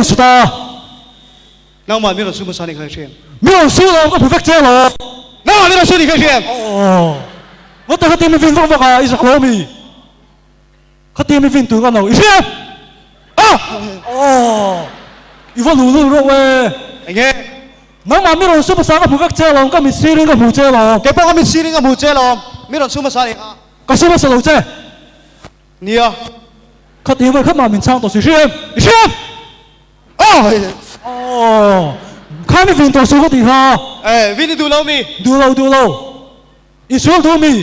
สุดาน้องมาไม่รู้สู้มาสานี่ใครเชียนไม่รู้สู้เราก็ผู้ฟักเจ้าหรอน้องมาไม่รู้สู้นี่ใครเชียน我等下店没分方法啊，一直好米，他店没分多个脑，一些啊，一份卤肉肉诶，ไอ้เงี้ยน้องมาไม่รู้สู้ภาษากับผู้กักเจ้าหรอก็มีซีรีส์กับผู้เจ้าหรอแกบอกว่ามีซีรีส์กับผู้เจ้าหรอไม่รู้สู้มาสานี่ก็สู้มาสนุกเจ้นี่อ่ะเขา店会เข้ามาเป็นช่างตัวสุดเชี่ย一些ข้าไม่分ตัวสู้ก็ตีเขาวินดูเรามีดูเราอีส่วนตัวมี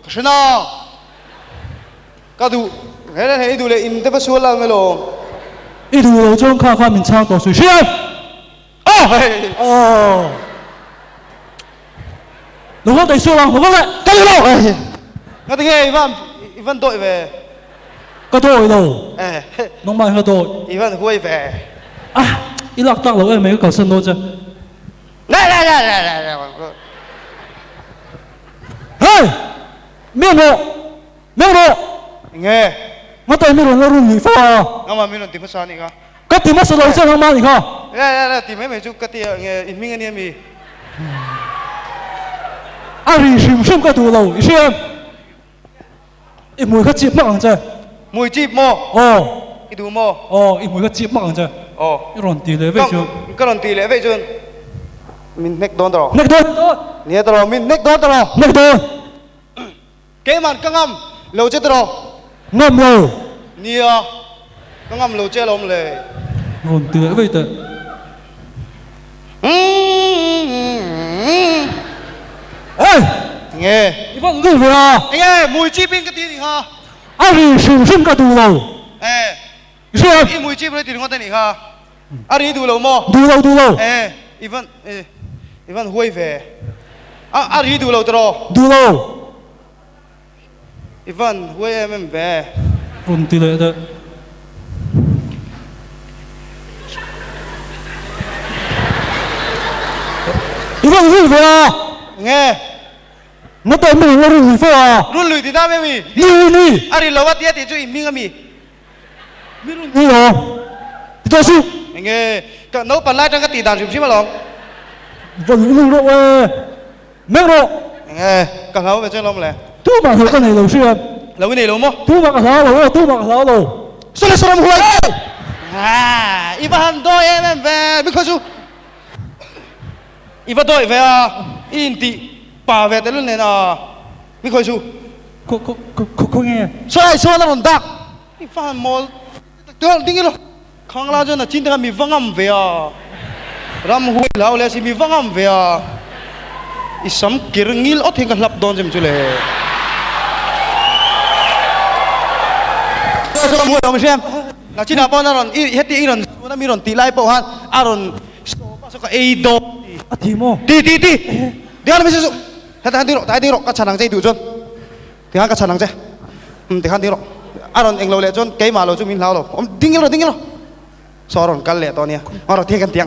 ก็ชนะก็ดูเฮ้ยดูเลยอินเตอร์ไปสู้เราไม่ลงอีดูเราจ้องข้าเป็นช่างตัวสุดเชี่ยลูกเขาได้สู้เราลูกเขาเลยก็ดูเราก็ตีไงอีวันโดยเว้ก็โดยเราน้องมาเขาโดยอีวันห่วยเว้อีหลักตักเราไม่ก็เก่าสนุกจ้ะได้เฮ้ยไม่รู้ไง我对没人run你发น้องมาไม่รู้ตีภาษานี่ก็ก็ตีมาสโลว์เส้นน้องมาอีกเหรอตีไม่จุกก็ตีไงอินมิงอันนี้มีอะไรชิมก็ดูเราอีเชี่ยอีมวยก็จีบมากจ้ะมวยจีบโมอีดูโมอีมวยก็จีบมากจ้ะอีรอนตีเลยเว้ยจุนก็รอนตีเลยเว้ยจุนมินเน็กโดนตลอดเนี่ยตลอดมินเน็กโดนตลอดเกมันก็งำเราจะตลอดงำเราเนี่ยก็งำเราจะล้มเลยรอนตีเลยเว้ยแต่ไงอีฟังดูเวลาไงมวยจีบเป็นกตินี่ฮะอะไรชิมก็ดูเราเชี่ยอีมวยจีบเลยตีนี่ก็ตีนี่ฮะอะไรดูเราโมดูเราอีวันห่วยเว่อะไรดูเราตลอดดูเราอีวันห่วยมันเว่รอนตีเลยแต่อีฟังดูเวลาไง我对没人run你发รุ่นลุยที่น่าไม่มีนี่อะไรเราว่าเตี้ยตีจุ้ยมิงก็มีไม่รุ่นนี่หรอที่ตัวสู้ไงก็น้องปันไล่จังก็ตีด่านชิมมาหรอวันนี้รู้ว่าไม่รู้ไงก็เขาเป็นเจ้าล้มเลยตู้มาเขาก็ไหนเราเชื่อเราไม่ไหนล้มมั้งตู้มากับเราตู้มากับเราสุดเลยสุดเลยหัวอีบ้านโดยเอ็มเว่ไม่ค่อยสู้อีบ้านโดยเว่อินตีป่าเวทรุ่นเนี่ยนะไม่ค่อยสู้เขาไงใช่ส่วนนั้นดักอีฟ้ามอลเดี๋ยวดิ้งเลยข้างล่างจนน่ะจินตนามีฟังอัมเวียรำหุ่ยแล้วเลยสิมีฟังอัมเวียอีสัมกิรงิลอดเฮงกันหลับโดนจมจุเลยก็จะมวยเราไม่ใช่น่ะจินตนาปอนนั่นอีเฮติอีรอนวันนั้นมีรอนตีไล่ปะฮะอารอนสโตปัสก็เอโดทีโมตีเดี๋ยวเราไม่ใช่สู้แต่ที่รอกก็ชนะใจดูจนที่ฮันก็ชนะใจที่ฮันที่รอกอารอนเองเราเลยจนเกย์มาเราจุมินเราดิ้งเราสอรอนกันเลยตอนนี้เราเที่ยงกันเที่ยง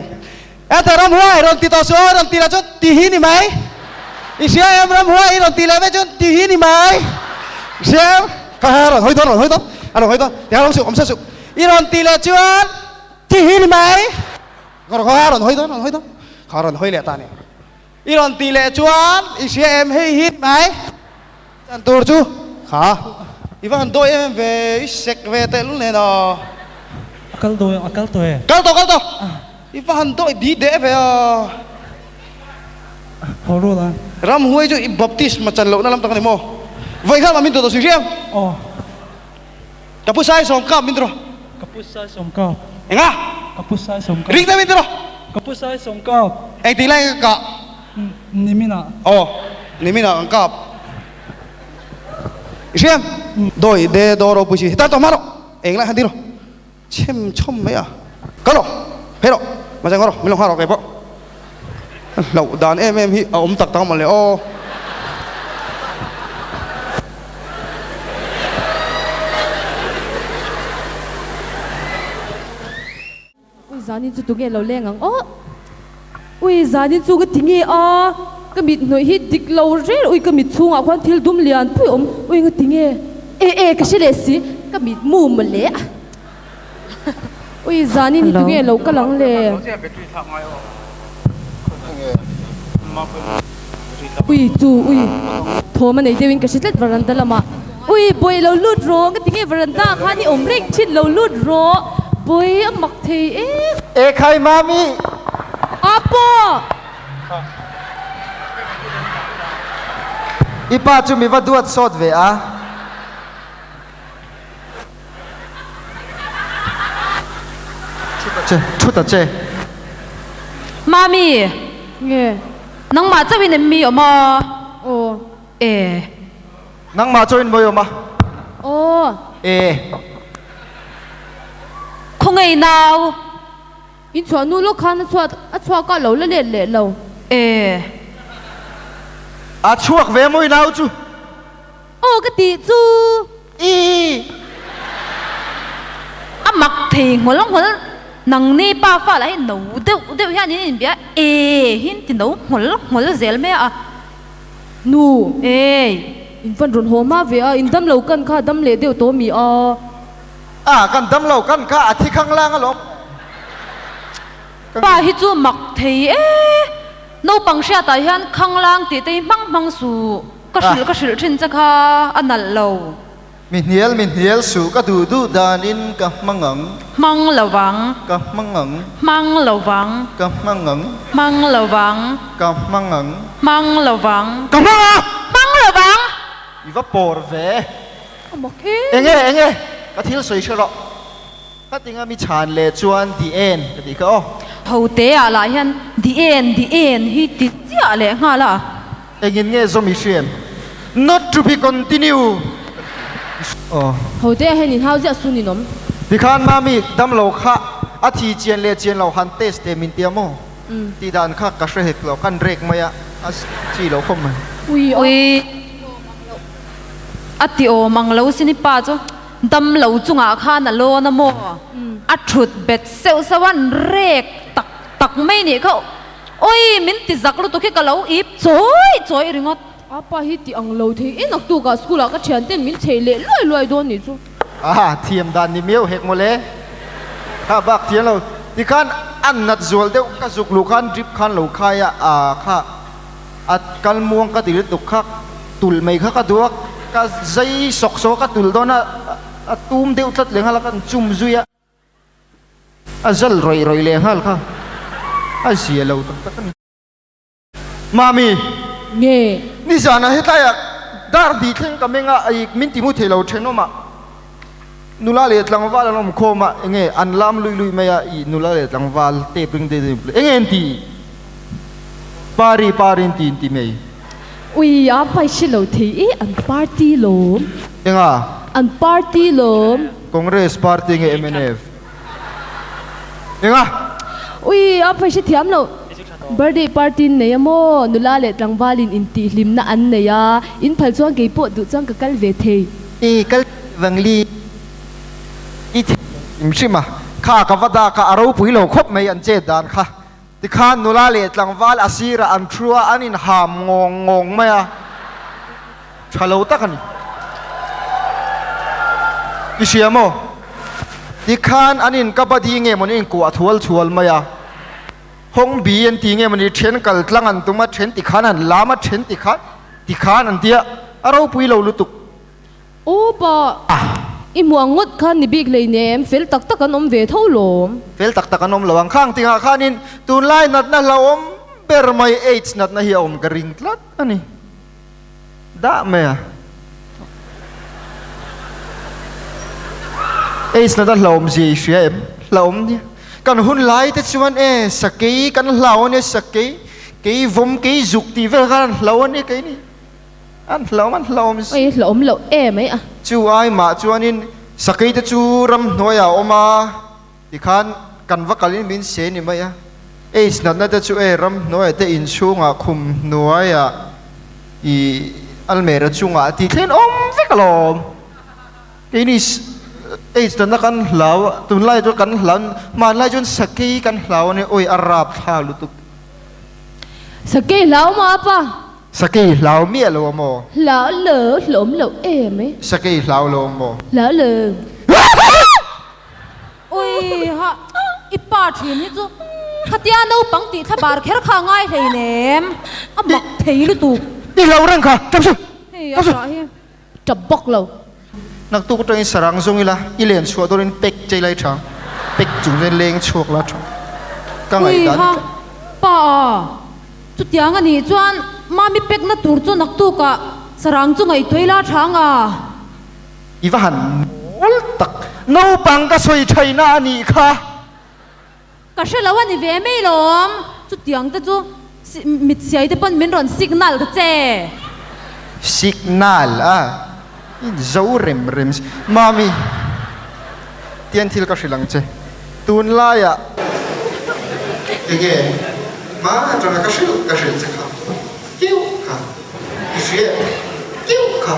แต่รำหัวรอนตีต่อสู้รอนตีแล้วจนตีหินนี่ไหมอีเชี่ยรำหัวรอนตีแล้วจนตีหินนี่ไหมเชี่ยก็หารอนห้อยต้นอารอนห้อยต้นเดี๋ยวเราสู้สู้อีรอนตีแล้วจนตีหินนี่ไหมก็เราหารอนห้อยต้นหารอนห้อยเลยตาเนี่ยอีรอนตีเล่จวนอีเชมให้ฮิตไหมจันตูร์จูค่ะอีวันโดยเอ็มเวอีเซกเวเตลุเนี่ยนะกัลโตอีวันโดยดีเดฟเวอพอรู้ละรำหัวจูอีบัพติสมาจันโลนั่นลำตังนี่โม่ไว้ข้ามามินตัวสุเชียงกับผู้ชายสองกับมินตัวกับผู้ชายสองกับเอ็งอ่ะกับผู้ชายสองกับริงแต่มินตัวกับผู้ชายสองกับเอ็งตีไล่กับนี่มินะนี่มินะอังกับเชี่ยมโดยเดโดโรปุชิตั้งตัวมาหรอเองละฮันดีหรอเชี่ยมชมไหมอ่ะก็หรอเฮ้ยหรอมาจังก็หรอไม่ลงห้าหรอกไอ้พวกเราด่านเอ็มฮีเอาตักตั้งมาเลยจานี่จุดตรงนี้เราเลี้ยงอ่ะอุ้ยจานี่จูก็ทิ้งอ่ะก็มีหน่วยฮิตดิกเราเรื่อยอุ้ยก็มีทุ่งอ่ะควันทิลดุมเลียนพุ่มอุ้ยก็ทิ้งก็เช่เลยสิก็มีมูมันเลย ui zani ni tu nghe lâu cái lăng lệ ui chú ui thô mà này tiêu in cái shit varanda lama ui boy lâu lút ro cái tiếng nghe varanda khá ni om rek chít lâu lút ro boy mặc thì ê khai mami apo ipa chu mi va duat sot ve a chút ta che Mami, nghe nang ma chawi nem mi oma. ô nang ma join moi ma ô e Không ngày nào. in chua nu lo khan chua ka lo le le lo a chuak ve moi nau chu ô cái tí chú i À mặc thì ngồi nang ni pa fa lại nấu đeu hiện nhìn bia hin thì nấu ngồi zel me à nu in fan run homa ve a in dam lo kan kha dam le deu to mi a kan dam lo kan ka a thi khang lang a lo pa hi chu mặc thì nấu bằng xe tại hiện khang lang thì tây mang su cái sự trên chắc ha anh lâu min hiel su ka du dan in ka mangang mang lầu vắng ka mangang mang lầu vắng ka mangang mang lầu vắng ka mangang mang lầu vắng ka manga mang lầu vắng i va por ve mok enge ka thil soi shero ka tinga mi chan le chuan the end ka ti ka o hậu tế à lại hiện the end hi tí chia lệ nga là engin nge zomi shem not to be continue oh ho te hen in hau ja sunin om ti khan mami dam lo kha a thi chen lo han test te min tiamo ti dan kha ka hre hek lo kan rek maya as chi lo khom mai ui ui ati o mang lo sini pa cho dam lo chunga kha na lo na mo a thut bet seu sawan rek tak mai ni kho oi min ti zak lu to khi ka lo ip choi ringot apa hi ti ang lo the in ak tu ka school ka thian ten min chele loi don ni chu thiam dan ni meu hek mole kha bak thian lo ti khan an nat zol deu ka zuk lu khan drip khan lo khaya a kha at kal muang ka ti tuk khak tul mai kha ka duak ka zai sok so ka tul dona a tum deu tlat leng hala kan chum zuya a zal roi le hal kha a sia lo tak tak mami nghe ni zana hetaya dar di thleng kamenga ai min ti mu thelo thenoma nula le tlangwal anom khoma enge anlam lui maya I nula le tlangwal te pring de enge ti parin ti mei ui apa shi lo the an party lo enga an party lo congress party nge MNF enga ui apa shi thiam lo birthday party ne mo nula le tlangwalin in ti hlim na an ne ya in phal chuang ke po du chang ka kal ve the e kal wangli I imshima kha ka wada ka aro pui lo khop mai an che dan kha ti khan nula le tlangwal asira an thua anin ham ngong maya chalo takani isiamo ti khan anin kabadi nge monin ku athual maya hong bi en ti nge mani then kal tlang an tuma then ti khan an lama then ti khan an tia aro pui lo lutuk ô ba i muang ngot khan ni big le nem fel tak an om ve tho lom fel tak anom lawang khang tinga khanin tun lai nat na lawom per mai age nat na hi om garing tlat ani da me age na da lawom ji shem lawom ni kan hun lai te chuan sakei kan lawon sakei kei vom kei zuk ti ve kan lawon ni kei ni an lawom oi lom lo mai a chu ai ma chuanin sakei te chu ram hnoya oma ti khan kan vakalin min se ni maya snat na te chu ram hnoya te in chunga khum hnuaya I almera chunga ti thlen om vekalom ini snat na kan hlaw tun lai chu kan hlan man lai chun sakei kan hlaw ni oi arap tha lutuk sakei lao ma pa sakei hlaw mi lo mo la lỡ lom lo mai sakei hlaw lo mo la lỡ ui ha ป้าทีนี่จูขัดยาโนปังตีทบาร์แค่ข้างง่ายเลยเนมอ่ะบักเทยลุตุ นี่เราเรื่องค่ะจำสิ เฮ้ยอะไรจับบกเรา นักตุกตัวนี้สรังซงอีละอีเลียนชัวตัวนี้เป็กใจไรช่างเป็กจุงเล่นเลงชัวละช่างก็ไง เฮ้ย กัน ฮะป้าจุดยังอันนี้จวนมามีเป็กนักตูร์จวนนักตุกะสรังจุงไอตัวละช่างอ่ะ อีว่าหันมลตักโนปังก็สวยไทยนานี่ค่ะ ก็ใช่แล้ววันนี้เวไม่ลมจุดยังแต่จูมิดเสียที่ปนมินรอนสัญญาณก็เจ สิกนัลอ่ะเจ้าเริมมามีเตียนทิลก็สิลังเจตูนไล่อ่ะเก๋มาจังก็สิจะค่ะกิ้วค่ะอีเสียกิ้วค่ะ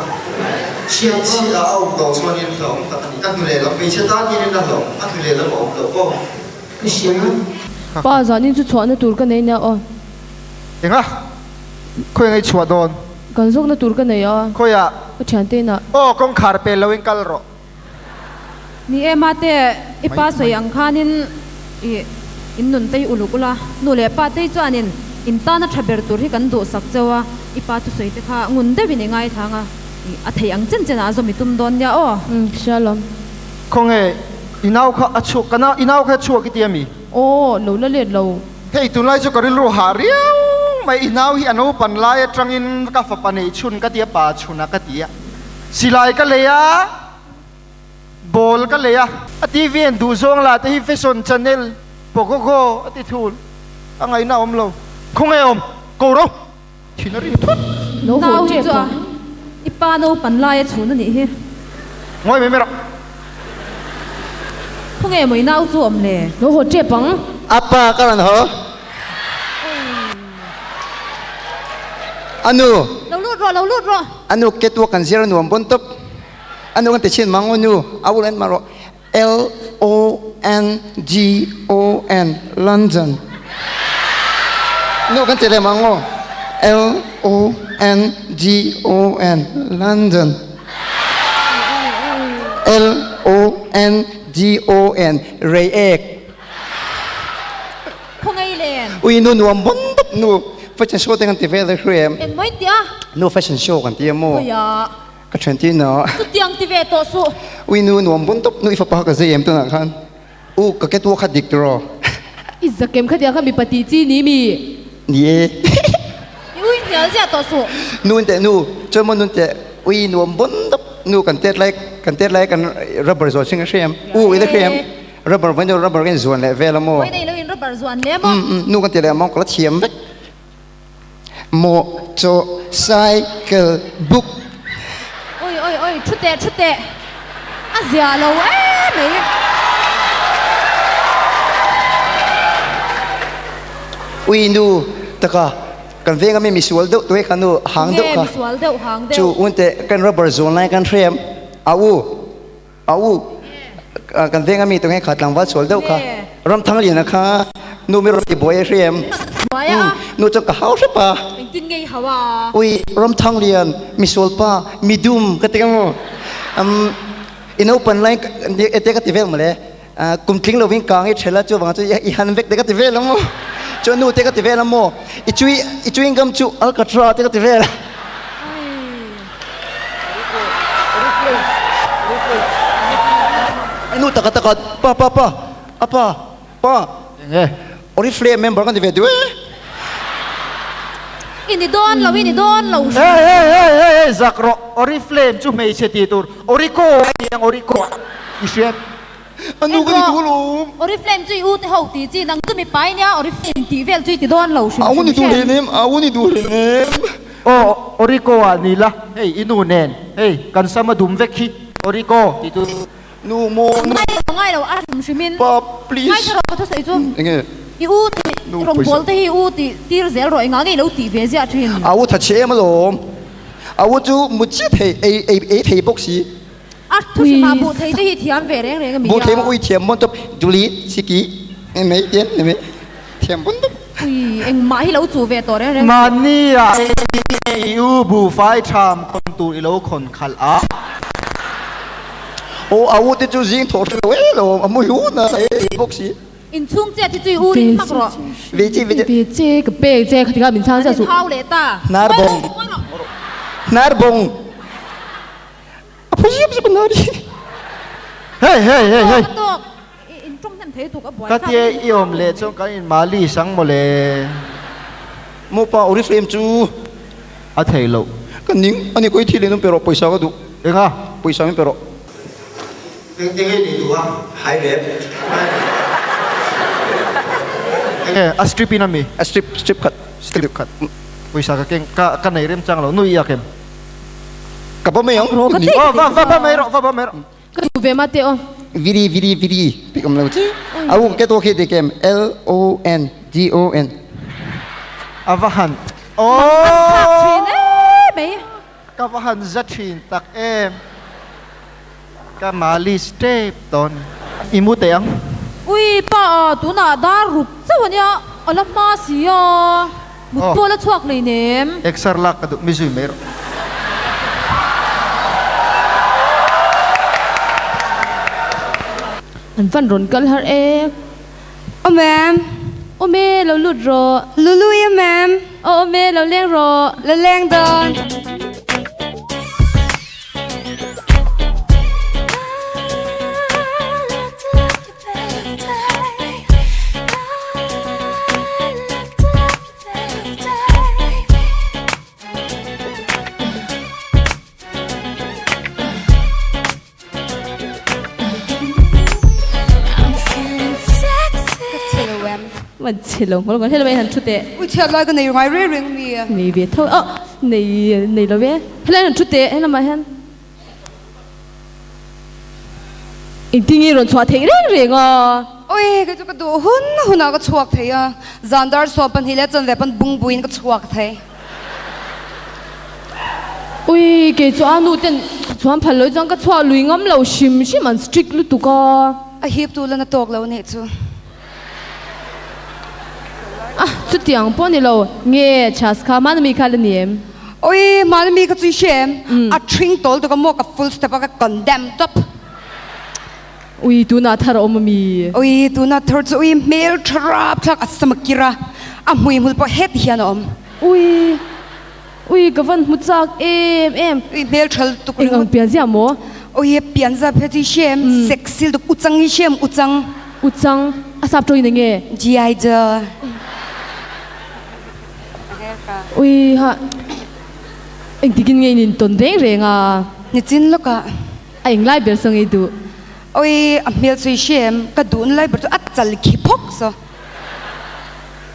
เชียร์ชีอ่ะเอาตัวชวนนี่หลงแต่ตอนนี้เลยเราไปเชื่อตานี่นั่นหลงอันนี้เลยเราบอกเราก็อีเสีย ป้าจานี่จะชวนในตัวกันไหนเนี่ยอ๋อ เห็นไหมคุยไงชัวโดน กันส่งในตัวกันไหนอ่ะ คุยอ่ะ ก็เฉียนเต้นอ่ะ โอ้กงขาดเป็นเราเองกันหรอ นี่เอมาเตอีป้าสวยอังคานินอินนุนเตยอุลุกุละนูเลป้าเตยจวนินอินตานัทเบอร์ตัวที่กันดูสักเจ้าอีป้าตุสวยเตค่ะงุนเดวินง่ายทางอ่ะอัธยังเจนเจนอาจจะมีตุ้มโดนเนี่ยอ๋อ ใช่ลม คงเออินเอาเขาอชุกกันนะอินเอาเขาชัวกิเตียมี โอ้เราละเลียดเรา เฮ้ยตุนไล่จะกริลูหาเรียวไม่อินเอาฮิอันเอาปันไล่ตรังอินกับฝัปันเอชุนกเตียป่าชุนกเตียสิไลกันเลยอะบอลกันเลยอะทีวีนดูซองละที่แฟชั่นชาแนลปกโก้ที่ทูลอะไรน่าอมเราคงเออมกูรู้ที่นั่นทุก โน้โห น่า เจ็บ จ้ะอีป้าโนปันลายชูนั่นนี่เฮ้ งอยไม่หรอก พวกเอ๋ไม่น่าจวมเลย โน้โหเจ็บปัง Apa kalan ho? Anu, เราลูดรอ anu ketua kan sira nu ampun top. Anu kan techin mangu nu, awulan maro. LONGON London. Nu kan tere mangu. LONGON London. LONGON Rayek. พวกเอ๋เลน Ui nu nu ampun top nu. Fashion show dengan TV le krem. เอ็งไม่เตี้ย Nu fashion show kan dia โอ้ mo. ย Ka trenti no. จุดยังที่เวตัวสู้ Ui nu nu ampun top nu ifa pa ka zem tu nak kan. Ka ketua khadik tro. อิสเกมขัดยาข้ามีปฏิจีนี้มี Ni. อุ้ยเดี๋ยวจะตัวสู้ Nu te nu, cuma nu te. Ui nu ampun top nu kan tet like kan rubber zo sing krem. Ida krem. Rubber ban jo rubber kan zuan le vela mo. ไว้ในเราอินรบาร์ส่วนเลี้ยมั้ง Nu kan te le mong kala thiem vek. Motorcycle book. โอ้ยชุดเตะอาเซียเราไม่ Ui nu taka kan venga me misual do tu kan nu hang do เฮ้ ka. มีสวลเดียวหางเดียว Chu unte kan rubber zone lai kan threm. Au. Kan venga mi tu ngai khat lang wa sual do ka. Ram thang li na kha. Nu mi ro ti boy threm. ไว้อะ Nu chu ka haus pa. เป็นกินไงฮาวา Ui ram thang lian misual pa midum ka te mo. In open line ete ka ti vel ma le. Kum thling lo wing kang e thela chu wang chu i han vek te ka ti vel mo. Chu nu te ka ti vel mo. I chui ngam chu alcatra te ka ti vel. Nu taka pa apa ori flame member kan divedu อินดิโดนเราอินดิโดนเรา เฮ้ยจักรอริเฟลมจู่ไม่ใช่ตีตัวอริโก้ยังอริโก้อีเชีย anu kan itu lo โอริเฟลมจุยอูที่หกตีจีนังจุมีไปเนี่ยโอริเฟลมตีเวลจุยติโดนเราชิ awun itu lenem โอ้อริโก้อ่ะนี่ละเฮ้ยอินูเนนเฮ้ยกันสมาดุมเวกขี้อริโก้ตีตัว nu mo ง่ายเราอาร์มชิมิน pa ง่าย please จะเราทุกสิ่งจุ่ม nge อีอูที่รองบอลที่อูที่ตีเซลรอยง่ายเราตีเวเซียชิน awu tha che ma lo awu chu mu chi thei ei thei box si อาร์ทุกสิ่งมาบูที่ที่ที่อันเวรงกันมี bu thei ma ui thiam mon top juli siki nei tien nei thiam bon top อุ้ยเอ็งมาให้เราจูเวตัวเรง มันนี่อ่ะยูบูไฟชามคนตูอีโลคนขัลอา o awu te chu jing thor we lo amu hu na ei box si อินชุ่งเจ็ดที่จุยอูริมักหรอ วิจิวิจิ 别这个别这个地方名称叫做 เท้าเลต้า นาร์บงนาร์บงผู้หญิงสิบนาทีเฮ้ยเฮ้ยเฮ้ยเฮ้ย ตัวอินชุ่งเต็มเทถูกกับบ่อย ก็ที่ยอมเลยช่วงกันมาลีสังโมเลยมูปาอุริเฟมจูอาเทโลก็นิ่งอันนี้ก็ที่เล่นเป็นรถไปสาวก็ดูเองอ่ะไปสาวไม่เป็นรถเองนี่ดูว่าไฮเรฟสตริปนี่มีสตริปคัดไปสาวก็เก่งกันไหนเริ่มจังแล้วนุ่ยอยากเห็นกับพ่อแม่ยังว่าไม่รอว่าไม่รอ 个有别嘛的哦， Viri Pick up lang. Aku get okay de kem LONGON. Avahan. ทีนี่ไป Kavahan zachin tak Kamali step ton. Imut yang. อุ้ยป้าตัวน่ะดารุกเจ้าวันเนี้ยอัลมาสิอ่ะมุดตัวละชวกเลยเนี่ย Exar lak kaduk mizumer. anh vẫn run cân hết em. Ô ma'am, Ô mẹ lâu lụt rồi, Lulu ya ma'am, ô mẹ lâu len rồi. là lang đơn. Mình chỉ lòng có thế là bây giờ chút tệ. Ui thiệt lại cái này ngay rê rinh mi à. Này biết thôi, này là biết. Thế là chút tệ, hay là mà hen. Anh tin nghĩ rồi xóa thế đấy à. Ui cái chỗ cái đồ hun nào cái chuộc thế à. Zandar so pan hile chân về pan bung buin cái chuộc thế. Ui cái chỗ anh nuôi tên chỗ anh phải lấy trong cái xóa lùi ngắm lâu xìm xìm anh strict lúc tụ co. À hiệp tu lên tộc lâu nè chú. À chút tiếng bọn này lâu nghe chas khá mà mình khai lên niệm. Ui mà mi cái chú xem. À trinh tol tụ cái mua cái full step cái condemn top. Ui tu na thar om mi. Ui tu na thor chú ui mail trap thak asamakira. À mui mul po het hian om. Ui cái vấn mút giặc em. Ui mail trap tụ Anh ang pian gì amo? Ui pian ra phê chú xem. Sexy tụ utang ni xem utang. Utang asap trôi này nghe. GI Joe. Ui ha. Anh tikin nghe nhìn tuần reng à. Ni chin lo ka. Anh lại biểu sang ấy tu. Oi amil chui shem ka dun lai batu at chal khi phok so.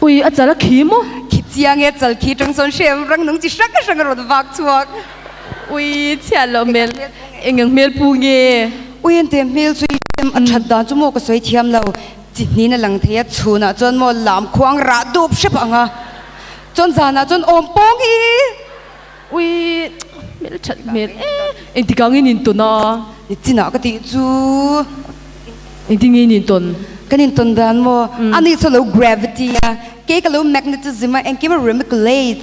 Ui at chala khí mo. Khi chiang e chal khi tang son shem rang nung chi sak ka sang ro vak chuak. Ui chia lo mel. Anh ang mel pu nghe. Ui ente mil chui shem at chat dan chu mo ka soi thiam lo. Chi ni na lang thea chuna chon mo lam khuang ra dup shep anga. Chon zana chon om pong hi. Ui mel chat mel. Anh tikang nghe nhìn tuần à. Ni china ka ti chu. Anh tin nghe nhìn tuần. Kanin ton dan mo ani so low gravity ya. Ke ka low magnetism and ke ma remiclate.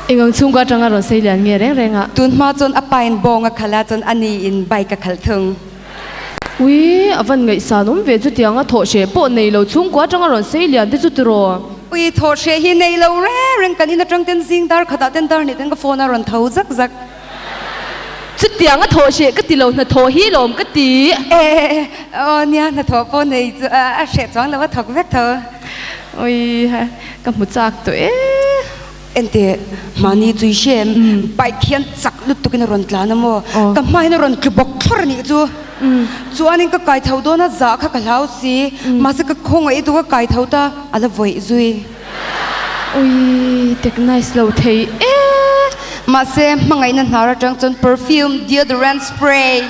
Anh ang chung qua trăng ở xây liền nghe reng à. Tun ma chon apain bong a khala chon ani in bai ka khal thung. Ui à vẫn ngày sáng hôm về chút tiếng à thọ sẽ bộ này lâu chung qua trăng ở xây liền thế chút rồi. Ui thọ she hi nei lo re reng kan in atang ten sing dar khata ten dar ni ten ka phone ron thau zak zak. Chút tiếng à thọ sẽ cái tì lâu là thọ hi lồm cái tì. Nia na thọ phone nei a she chang la thok vek tho. Ui ha cái một chắc tuổi. Ente mani chui shem bai khian chak lut tukin ron tla na mo ka mai na ron klibok thor ni chu chu anin ka kai thau do na za kha ka lau si ma se ka khong ai tu ka kai thau ta ala voi zui. Ui tek nice lâu thấy. Ma se mangai na nar atang chon perfume deodorant spray.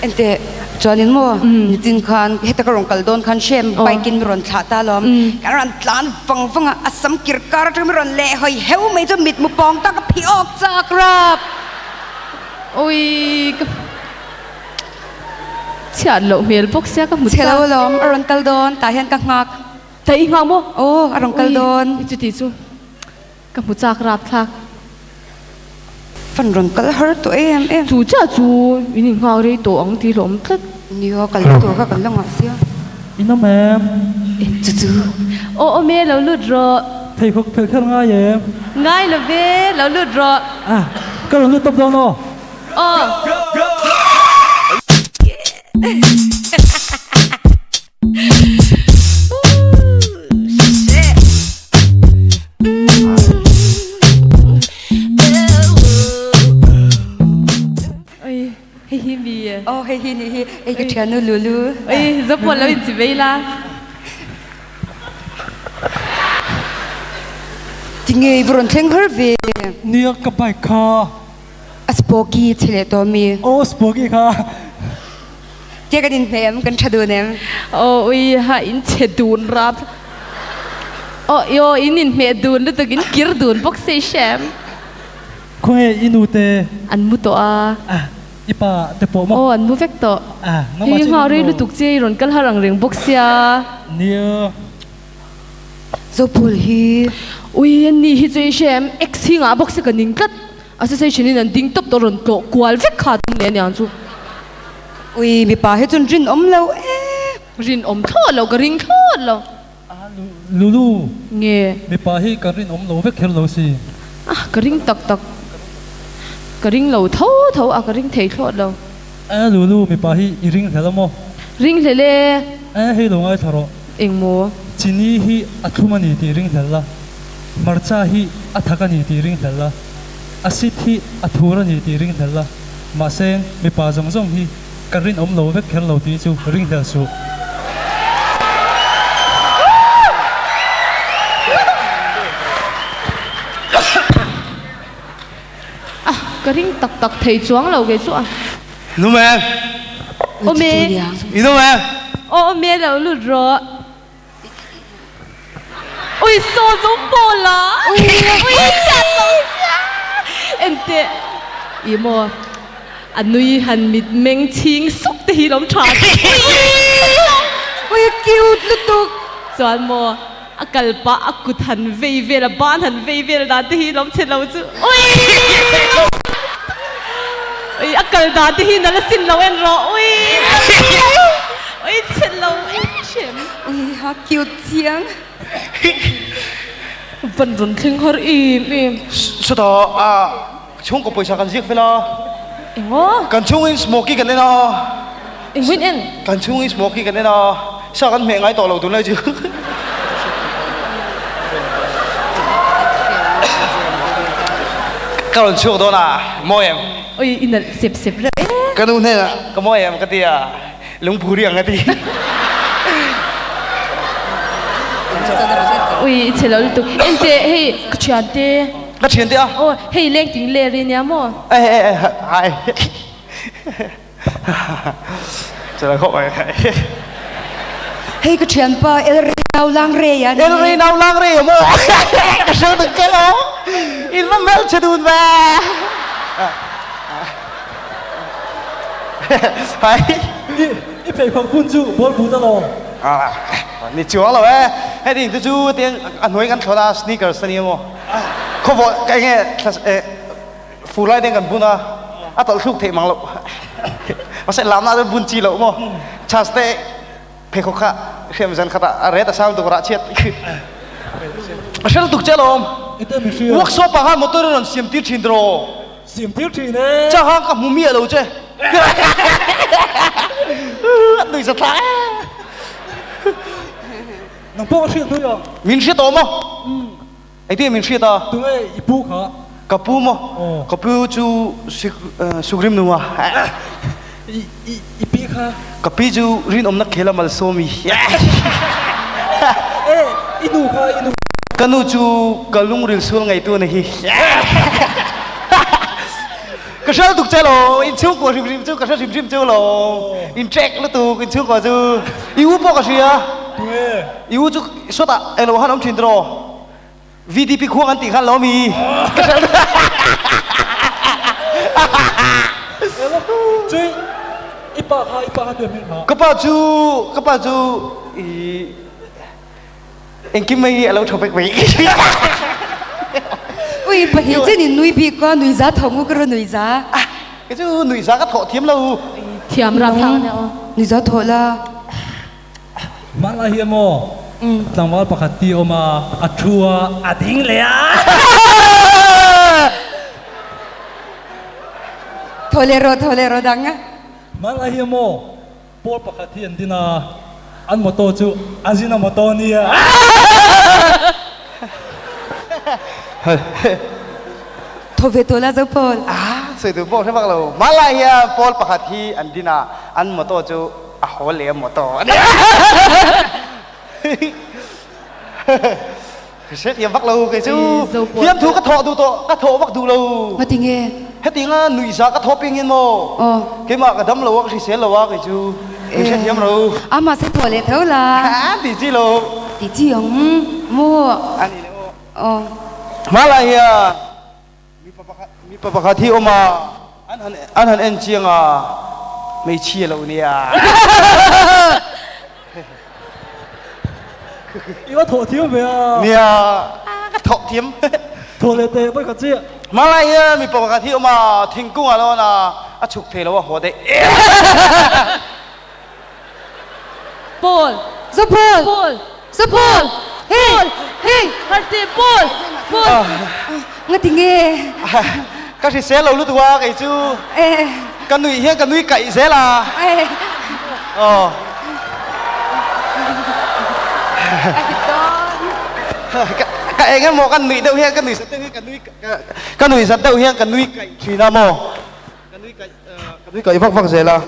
Ente chuanin mo ni tin khan heta ka rong kal don khan shem baikin mi ron thla ta lom karan tlan fang fang asam kirkar tu mi ron le hoi heu mai chu mit mu pong ta ka phi ok cha krap. Ui chả lộ miền bốc xe các một Chelo lom ron kal don ta hian ka ngak แต่อีกงามบ่ โอ้อารมณ์กัลโดน จุดที่จูกับผู้จากราบคลัก ฟันรอนกัลเฮิร์ตตัวเอ็มเอ็ม จูจ้าจูอีนี่งาเรตัวอังที่หลมพลัด นี่ก็กัลตัวก็กัลลงอ่ะเสีย อินน้องแมม จู่ โอ้เมเราลุดรอ เทพกเพลขึ้นง่ายเยี่ยม ง่ายเลยเว้เราลุดรอ อ่ะก็ลงเลือดตบโดนเนาะ อ๋อ เอ้ยให้ฮิมีอ่ะ โอ้เฮ้ยเฮ้ยเฮ้ยไอ้กระเทียนลูลู เอ้ยจะปวดแล้วอินสิเวล่ะ จริงไงวรนเทงเฮิร์ตเว เนี่ยกับไปคา อสปอกี้เทเลตัวมี โอ้สปอกี้ค่ะ เจ้ากันดินแหมกันชะดูเนี่ย โอ้ยฮะอินเชดูนรับโอ้ยอินเมดูนแล้วตัวกินกิรดูนพวกเซแชม คงเออินูเต อันมุตัว อ่ะอีป่าเตโปม โอ้อันมุเฟกโต อ่ะน้อง เฮ้ มาย ชิ ฮารีลุตุกเจรอนกัลฮารังเริงพวกเสีย เนี่ย โซพูลฮี อุ้ยอันนี้ฮิเจแชมเอ็กซ์ฮิงอ่ะพวกเสียกันนิ่งกัดอาศัยชนิดนั้นดิ้งตบตัวรอนโตกวาลเฟกขาดเนี่ยเนี่ยจู อุ้ยมีป่าให้จนรินอมแล้วเอ๊ะ รินอมโทษเราก็ริงโทษเรา ลูลู เงี้ย มีป่าให้การินอมโลเวกเคลโลสิ อ่ะก็ริงตักตักก็ริงเราโทษโทษอ่ะก็ริงเทโทษเรา ลูลูมีป่าให้อีริงเทลโม ริงเล่ ให้ลงไอ้ทารอ เอ็งโม จินี่ให้อัทุมันยีตีริงเทลละมาร์ชาให้อัฐกันยีตีริงเทลละอาศิษให้อัทุรันยีตีริงเทลละมาเซงมีป่าจงจงให้การินอมโลเวกเคลโลตีจูริงเทลสู อ่ะก็ริงตักตักเทจวงเราเกจ้ะ นู้แมม โอเม อีนู้แมม โอเมเราลุดรออุ้ยโซจงโปละอุ้ยจัดเราเอ็นเตอีโมอันนุยหันมิดเมงชิงสุกตีลมชาด อุ้ยคิวลุตุก จวนโมอากาลปะอากุทันเวเวลบ้านหันเวเวลดาตีลมเชลาจูอุ้ยอุ้ยอากาลดาตีนั่นละสินเราเอ็นรออุ้ยอุ้ยเชลาเอ็นเชม อุ้ยฮักคิวเสียง วันรุ่นถึงฮอร์อีม สุดท้ายช่วงก็ไปสักกันเสียเวลา เอ็งอ๋อ กันช่วงสโมกี้กันเนี่ยนะ เอ็งวินเอ็น กันช่วงสโมกี้กันเนี่ยนะสักกันเมงไงต่อเราตัวเลยจูกันช่วงตัวน่ะโมเอ็ม โอ้ยอินเนอร์เสพเลย กันนู่นเนี่ยก็โมเอ็มกันที่อ่ะลุงผู้เรียงกันที่ โอ้ยเชลาตุเอ็นเตเฮ้ยกชานเต ก็เชียนที่อ่ะ โอ้เฮ้ยเล่งติงเล่เรียนเนี่ยมั้ง เอ้ยไอ้จะได้เข้าไป เฮ้ยกระเทียนป่าเอลรีนาวลังเรียน เอลรีนาวลังเรียมั้งกระเช้าตึกแกล้งอินมันเมลชดูนแม่ไป อีเพลของคุณจูบอลบูตลอด นี่ชัวร์เหรอเว้ยให้ดิ่งตัวจูเตียงอันหน่วยกันเขาได้สนีกเกอร์สนี่มั้งเขาบอกไอ้เงี้ยฟูไลเด้งกันบุญนะอ่ะต่อลูกเทมังลูกมาเสร็จลำน่าจะบุญจีลูกมั้งชาสเต้เพคข้าเชื่อมจันขตาอะไรแต่ซ้ำตัวกระเชียดคือฉันตุกเจริญ อีเตอร์มีชื่อ วักโซปะฮะมอเตอร์รอนเสียมตีชินโดร เสียงพิวทีเนี่ย จ้าฮะกับมุมีอะไรเจ้หนึ่งสตาร์ น้องพ่อชื่อตัวอย่าง มินเชียตัวมั้งไอ้ที่มินเชียตัว ตัวไอ้อีปูขา กับปูมั้งกับปูจูสุกริมนัว อีปีขา กับปีจูรินอมนักเคลามัลโซมี เอ้อีนูขาอีนู กันนูจูกับลุงริลซูลไงตัวนี้ก็ชอบตุกเจริญอินชูกว่าริมจูก็ชอบริมจูหรออินแจ็คแล้วตุกอินชูกว่าจูอีวูปก็เชีย ตัว อีวูจูสุดอะเอโลฮันอมชินโดร VDP ควงอันติขันล้อมีก็ชอบ จุ้ยอีปากขาตัวมิงขา ก็ป้าจูอี em kiếm mấy lâu chụp bạch vị ui bà hiểu chứ nhìn nuôi bị con nuôi giá thòng cái rồi nuôi giá cái chứ nuôi giá cái thọ thiếm lâu thiam ra thang nè nuôi giá thọ là mala hi mo tlangwal pakhati oma athua ading le a thọ lero đắng á mala hi mo por pakhati andina an moto chu azina moto ni a thọ về thọ là dấu Paul sợi từ bộ thế bác lâu Malaysia Paul pakhati andina an moto chu a ho le moto sẽ thiếm bác lâu cái chứ thiếm thu cái thọ bác đủ lâu mà tiếng nghe hết tiếng nuôi giá cái thọ pin yên mô cái mà cái đấm lâu cái sẽ lâu cái chứ sẽ thiếm lâu mà sẽ thọ lệ thấu là thì chi lâu thì chi ông mua anh này Malaysia mi papakhati oma an han en chiang mấy chia lâu nè iwa tho thiam ve a nè cái thọ thiếm tho le te bai kha chi Malaysia mi papakhati oma thing cung lo na a chuk the lo ho de Paul dấu Paul Paul dấu Paul hey hey hati Paul Paul nghe tiếng nghe các chị sẽ lâu lúc qua cái chứ ê cái nuôi cậy sẽ là ê cái anh em một cái nuôi đâu hiện cái nuôi sắt đâu hiện cái nuôi sắt đâu hiện cái nuôi cậy chỉ là mò cái nuôi cậy văng văng sẽ là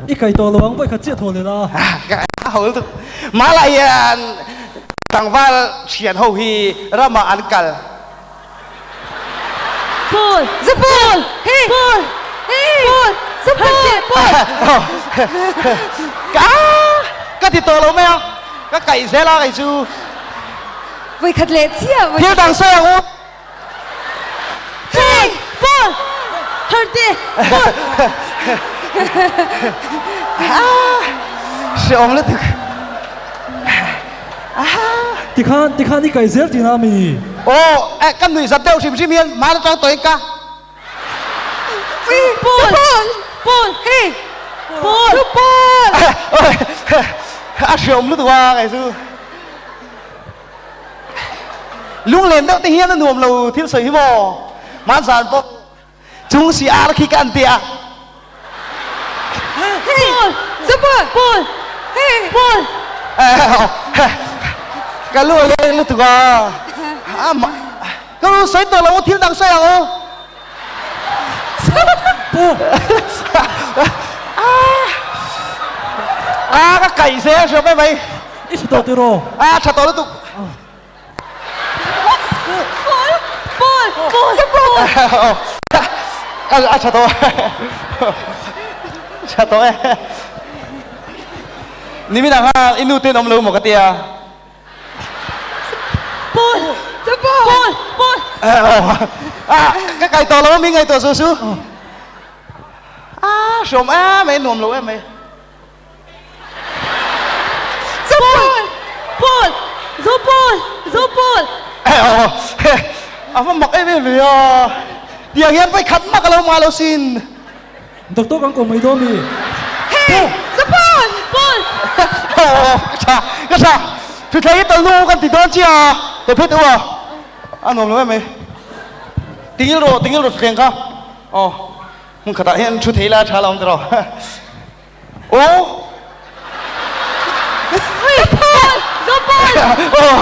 i kai to lo ang bai kha chi tho le la cái hậu thực má lại thằng va triển hậu hi ra mà ăn cල් Paul dấu Paul hey Paul hey Paul dấu Paul cái thịt to lâu mấy không cái cậy sẽ là cái chứ vậy khát lệ chi à vậy thiếu đằng sau không hey Paul hati sẽ ôm lên thực ti khan i kai zel ti na mi cái nuôi sắt đâu chim miên má nó trắng tối cả Paul Paul hey Paul Paul sẽ ôm lúc qua cái chứ lúc lên đâu thì hiên nó nuông lâu thiếu sợi bò má sàn bò chúng si ar khi can tia hey dấu Paul hey Paul cái lúa lên lúc qua mà cái lúa sấy tờ là thiếu đằng sau không cái cày xe sao mấy mày i chi to ti ro chặt tao lúc chặt tao ni mi nang ha inu tên ông lâu một cái tia Paul dấu Paul Paul cái cày to lắm mi ngày to su sớm mấy nuông lâu em mày dấu Paul Paul dấu Paul dấu Paul mà mặc em về tiếng hiền phải khát mắc lâu mà lâu xin dok to kang ko mai do mi hey dấu Paul Paul cái sao tôi thấy tao luกันติดโดนเชียแต่เพื่อนตัวnuông lâu em mày tiếng yêu rồi khen khôngมึงขนาดเห็นชุดเทล่าชาลองตลอดโอ้ Paul dấu Paul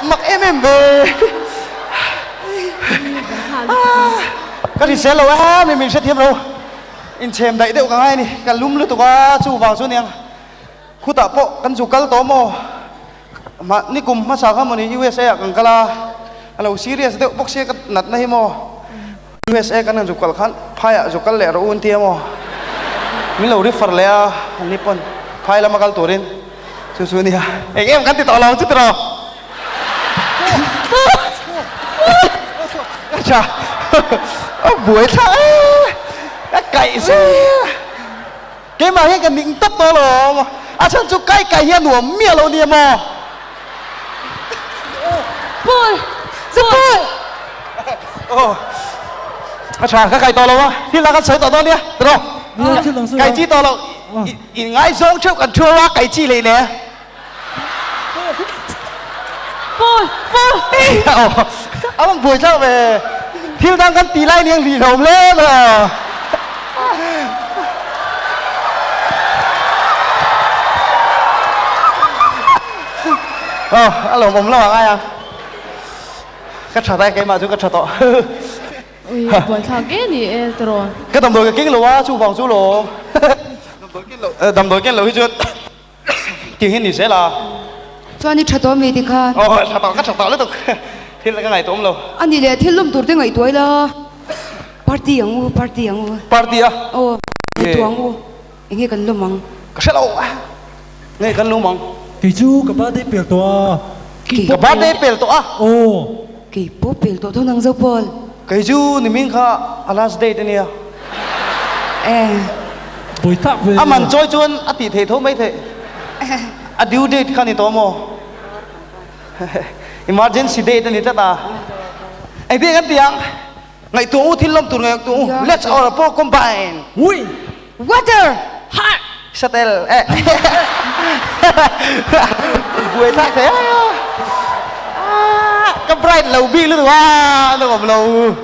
mặc em về cái gì sẽ lâu mình sẽ thêm lâu in chém đại đều cả hai này cả lúm lướt tụi qua chu vào chỗ này khu tạ bộ căn chu cál tóm mò mà ní cùng mà sao không mà ní USA càng cala alo serious đều bốc xe cái nát này mò USA kan chu cál khan phai chu cál lẹ rồi un tia mò mình lâu đi phật lẹ Nippon phai là mà cál turin chu chu ni em kan ti tỏ lòng chứ tao chà buổi sáng cái cày xe cái mà cái định tấp đó là chân chú cái cày hiền nuông mía lâu niệm mò Paul Ồ, chàng các cái to lâu á, thì là các sợi to to đi, được không? Nè chứ lần xưa Cái chi to lâu, ngay giống trước cần chua quá cái chi này nè. Paul Ông vừa sao về, thì đang cần tí lại niềng gì đồng lên rồi. Alo, mồm lo ai à? Cắt trả tay cái mà chú cắt trả tọ. ui buồn thằng cái này rồi Cái tầm đối cái kính lỗ á, chú vòng chú lỗ. Tầm đối cái lỗ chứ. Tiếng hình thì sẽ là. cho anh chặt tôi mấy đi khan Cắt trả tọ liên tục. Thì là cái ngày tóm lỗ. anh đi lên thiên lâm tuổi ngày tuổi là party ang u Party à? tuang u nghe cần lâm mang Cái sẽ lỗ á. Nghe cần lỗ mong. kỳ chú cả ba đi biểu tòa Cái bát đấy bèl tọ á. ô kỳ bố bèl tổ thôn năng dâu Paul Cái chú ni mình kha last date này à. buổi tháp về À mình chơi chuan à tỷ thể thôi mấy thể. À due date khan ni to mo. Emergency date này ta. Anh biết cái tiếng. Ngày tu thiên lâm tu ngày tu. Let's all po combine. ui water Settle. Buổi thác thế. Cái bright lầu bi luôn à, nó còn lầu.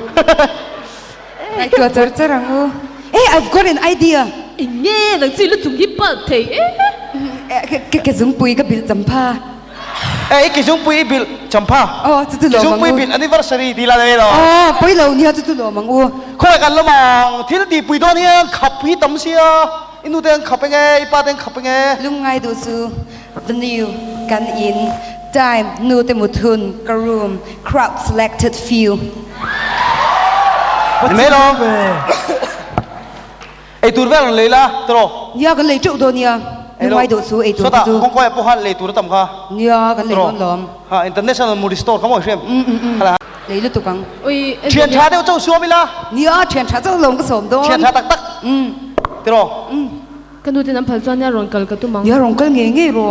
ngày tuổi chở chở ang u I've got an idea nghe là chỉ là chúng hiếp bật thế cái giống bùi cái bil champa Cái chúng bui bil champa. chú Cái chúng bui bil anniversary đi là đây rồi. bùi lâu nha chú lo mang u Khôiกันละมั้งที่นั่นดีปุยตอนนี้ขับพี่ตั้มเสียอินูเดงขับไปไงอีป้าเดงขับไปไง lung ngay đồ su the new gun in time nu te muthun karoom crowd selected few เห็นไหมลองไอตัวเวลเลยล่ะตรอ ya kan lei tru do nia lung ngay đồ su ai สุ tu ดท้าย tu คงคอยพวกฮันเลยตัวตั้มค่ะ ya kan lei lom lom ฮะ international mood store เขาบอกเชื่อมอะไร lei lu tu kang ui เชียนชาเดียวเจ้าชัวมิล่ะ ya chen cha zao lom ka som do เชียนชาตักตักตรอ cái nuôi tên năm phải cho nhà rồi cần cái tụi măng ya rong kal nge nge ro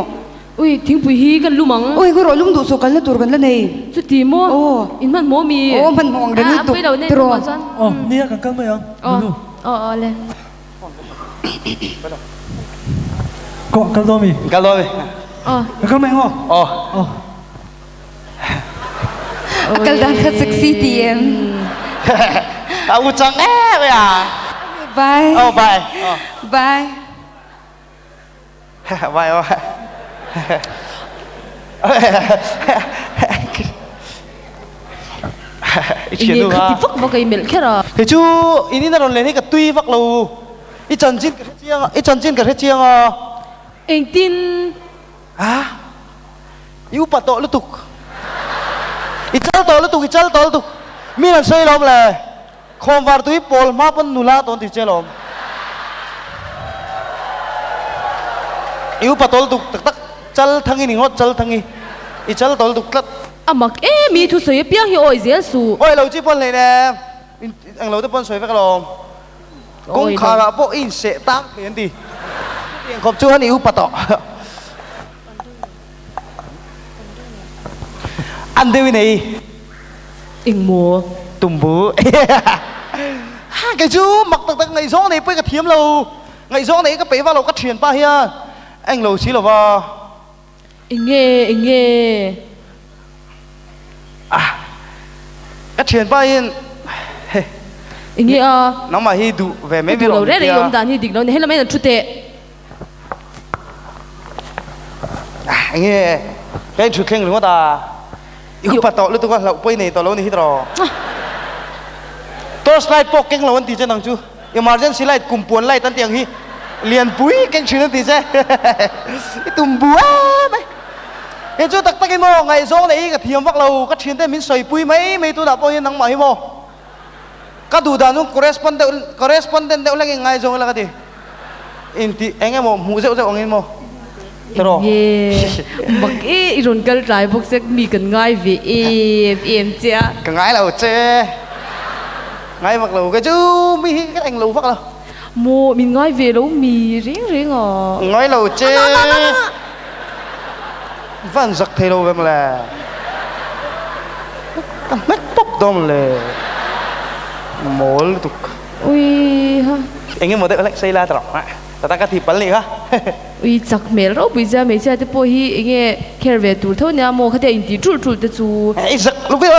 ui tiếng bùi hi cái lu măng oi ko ro lum du so kal na tur kan la nei chú tìm mua in man mua mì man mong den lu tu bây đầu nên tro mà chân ô nia càng căng mày không lên cọ căng to mì กันเลย càng căng mày ngọ อ๋อ ô kal dan ka sexy tiem เอาจังแน่เลยอ่ะ bye เอาไป bye ไปเอาไปเชียน nghe ดู khát ฮะ thì phúc vào cái miệng kia rồi thì chú ini nó lên cái tuy vắc lâu ít chân chín cái chiang ít chân chín cái chiang à anh tin à yêu bắt tổ lúc tục ít chân tổ lúc tục mi làm sao lắm là không vào tuy pol mà vẫn nula tổ thì chơi lắm yêu bắt tổ lúc tục tắc tắc chân thằng ini ngót chân thằng ini ít chân tổ lúc tục lắm à mà mi thu sấy biếng hi oi dễ su ôi lâu chỉ pol này nè anh lâu tới pol sấy vắc lắm cũng khá là bộ in sẽ tăng thì anh đi tiền khop chú hắn yêu bắt tổ anh đây này anh mua tùng bú cái chú mặc tắc tắc ngày gió này bây cái thiếm lâu ngày gió này cái bể vào lâu cái truyền ba hia anh lâu xí lâu vào anh nghe à cái truyền ba hiên anh nghe à nó mà hi đủ về mấy cái việc đầu đấy là ông đàn hi đỉnh đâu này hết là mấy lần chút tệ anh nghe cái chú khen đúng không ta yêu bắt tổ lúc tôi quan lậu bây này tổ lâu này hít rồi tôi slide pok keng lâu anh tí trên thằng chú emergency light cùng buồn light tan tiếng hi liền búi keng chuyện tí chứ tùng búa mày cái chú tắc tắc cái mò ngày gió này cái thiêm vác lâu cái chuyện thế mình soi búi mấy tôi đã bao nhiêu nắng mà hi mò cái đủ đàn ông correspondent đều là cái ngày gió là cái gì in tí anh em mò mũ rượu anh em mò rồi nghe mặc cái iron cái trái bốc xếp mi cần ngay về em chia cái ngái là chê ngái vác lâu cái chú mi cái anh lâu vác lâu mua mình ngay về đâu mi riêng à ngái lâu chê vẫn giặc thế đâu vậy mà là mét bốc đông lệ mol tục ui ha anh em một đứa lại xây la trọ á ta cái thịt bắn lì ha ui chắc mẹ rồi bây giờ mấy giờ thì bố hi anh nghe care về tụi thôi nha mua cái tiền đi chul chul để chú ấy giật lúc biết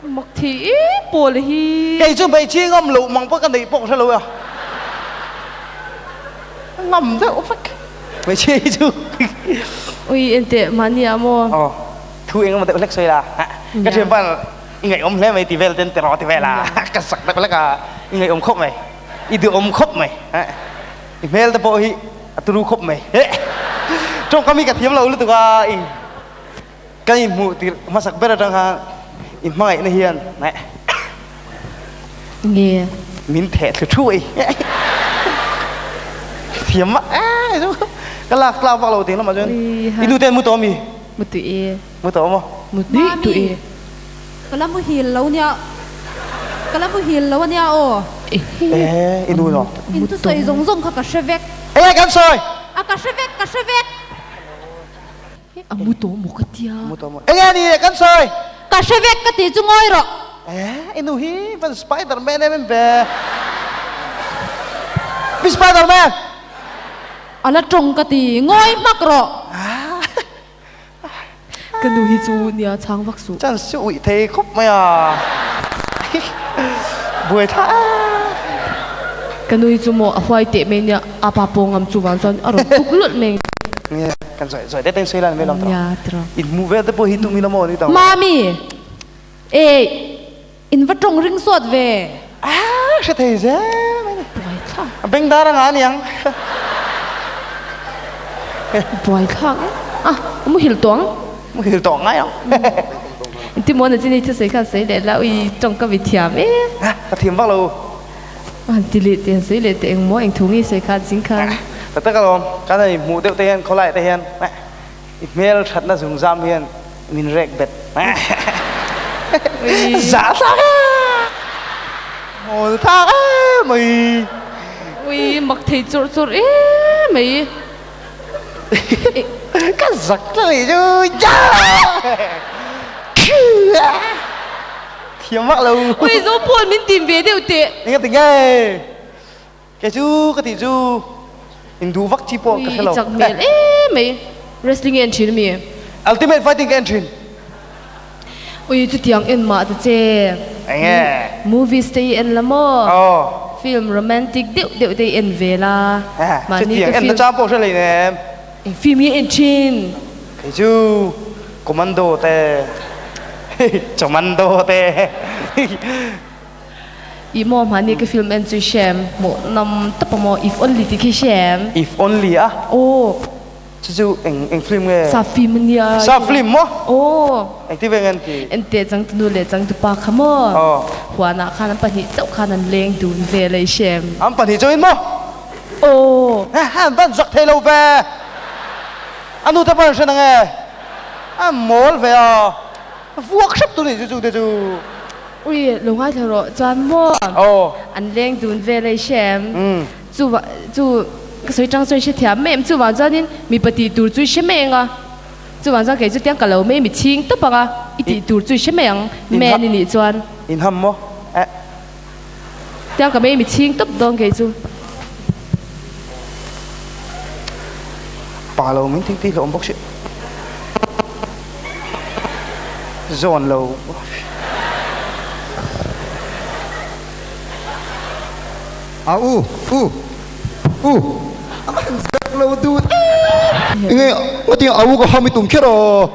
mặc thì bố là hi cái chú bị chi ngâm lụ mong bớt cái này bốc sao lụ à ngâm thế ốp phách bị chi chú ui anh tệ mà nha mua thu anh em một đứa lại xây la cái chuyện bạn ngày ông lấy mấy tỷ về tên tiền về là cái sặc đó là cái ngày ông khóc mày ít được ông khóc mày email tập bôi tôi khóc mày trong kami cái thiếm lâu lúc tụi cái mù thì mà sặc bê ra ha mai này hiền này nghe min thẻ thử chui thiếm á cái lạc lao vào đầu tiếng lắm mà chứ đi đu tên mua tôm gì một tụi mua tôm không một tí tụi cái lắm mới hiền lâu nha cái lắm mới hiền lâu nha ô ê đi đu rồi in tu soi rong rong khắc cái vẹt ê cái soi à cái vẹt à mua tổ một cái tia mua tôm ê nghe đi cái soi cái vẹt cái tí chung ngồi rồi ê nu hi vẫn Spiderman em về bị Spiderman à là trông cái tí ngồi mắc rồi cái đồ hi chú nia trang vắc su chẳng sự ủy thế khúc mày à buổi tha cái đồ hi chú mua hoài tệ mình nia à bà bông ngắm chú văn son à rồi tục lợn mình nghe cần giỏi tết tên xây là mới làm nhà trọ in mu về tới bôi hít tụi mình làm gì tao mami ê in vật trông ring suốt về sẽ thấy thế bên đó đang ăn nhang boy khác à mua hiểu toán mu hiểu tỏ ngay không thì muốn là trên đây sẽ khai sẽ để là ui trong cái vị thiam ấy ta thiếm vào lâu anh tỷ lệ tiền sẽ lệ tiền mua anh thú nghi sẽ khai chính khai tất cả rồi cái này mu tiêu tiền có lại tiền email thật là dùng giam hiền mình rek bệt giả thác ngồi thác mày ui mặc thấy chột chột ấy mày cái giặc này chứ thiếm vào lâu ui dỗ buồn mình tìm về đều tệ anh nghe tiếng nghe cái chú cái tỷ chú hình thú vắc chi po cái hello chắc mẹ mày wrestling engine mày ultimate fighting engine ui chú tiếng en mà tu che anh nghe movie stay en là mò film romantic điệu điệu tây en về là mà ni tiếng cái em nó phim cha po này nè phim như engine cái chú commando te commando te ý mò mà ni cái phim en chui xem một năm tập mò if only thì cái xem if only á ô chú anh phim nghe sa phim nia sa phim mo ô anh tiếp về anh en te chang tu le chang tu pa khamo hoa na khan pa ni chau khan an leng dun ve le xem anh phải chơi mo ô anh vẫn giặc thế lâu về anh tu tập bao nhiêu nghe anh mol về à workshop tu này chú chú ui lung hai thằng rồi chọn mo an leng dun ve le xem chú cái soi trang soi sẽ thiam mềm chú vào cho nên mi bát đi tour chui sẽ mềm à chú vào cho cái chú tiếng cả lâu mềm mi chiên tất bằng à ít đi tour chui sẽ mềm mềm nên đi chọn in hâm mo tiếng cả mềm mi chiên tất đông cái chú bà lâu mình thích tí lộn bốc xị giòn lâu giặc lâu tu nghe có tiếng áo có hàm tùng kia rồi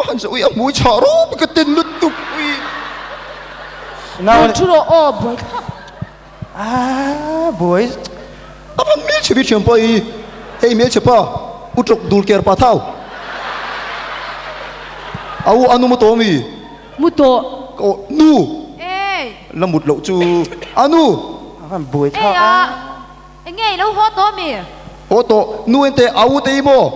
hắn sẽ ui mũi chả đó cái tên lút tục ui nào chú rồi ô boy buổi apa mil chỉ biết chuyện bơi hey mil chapa utrok dul kia pa thao áo anu mo to mi muto ko nu ê là một lậu chu anu buổi ê thao anh nghe đâu hot đó mi ô to nu ente áo te mo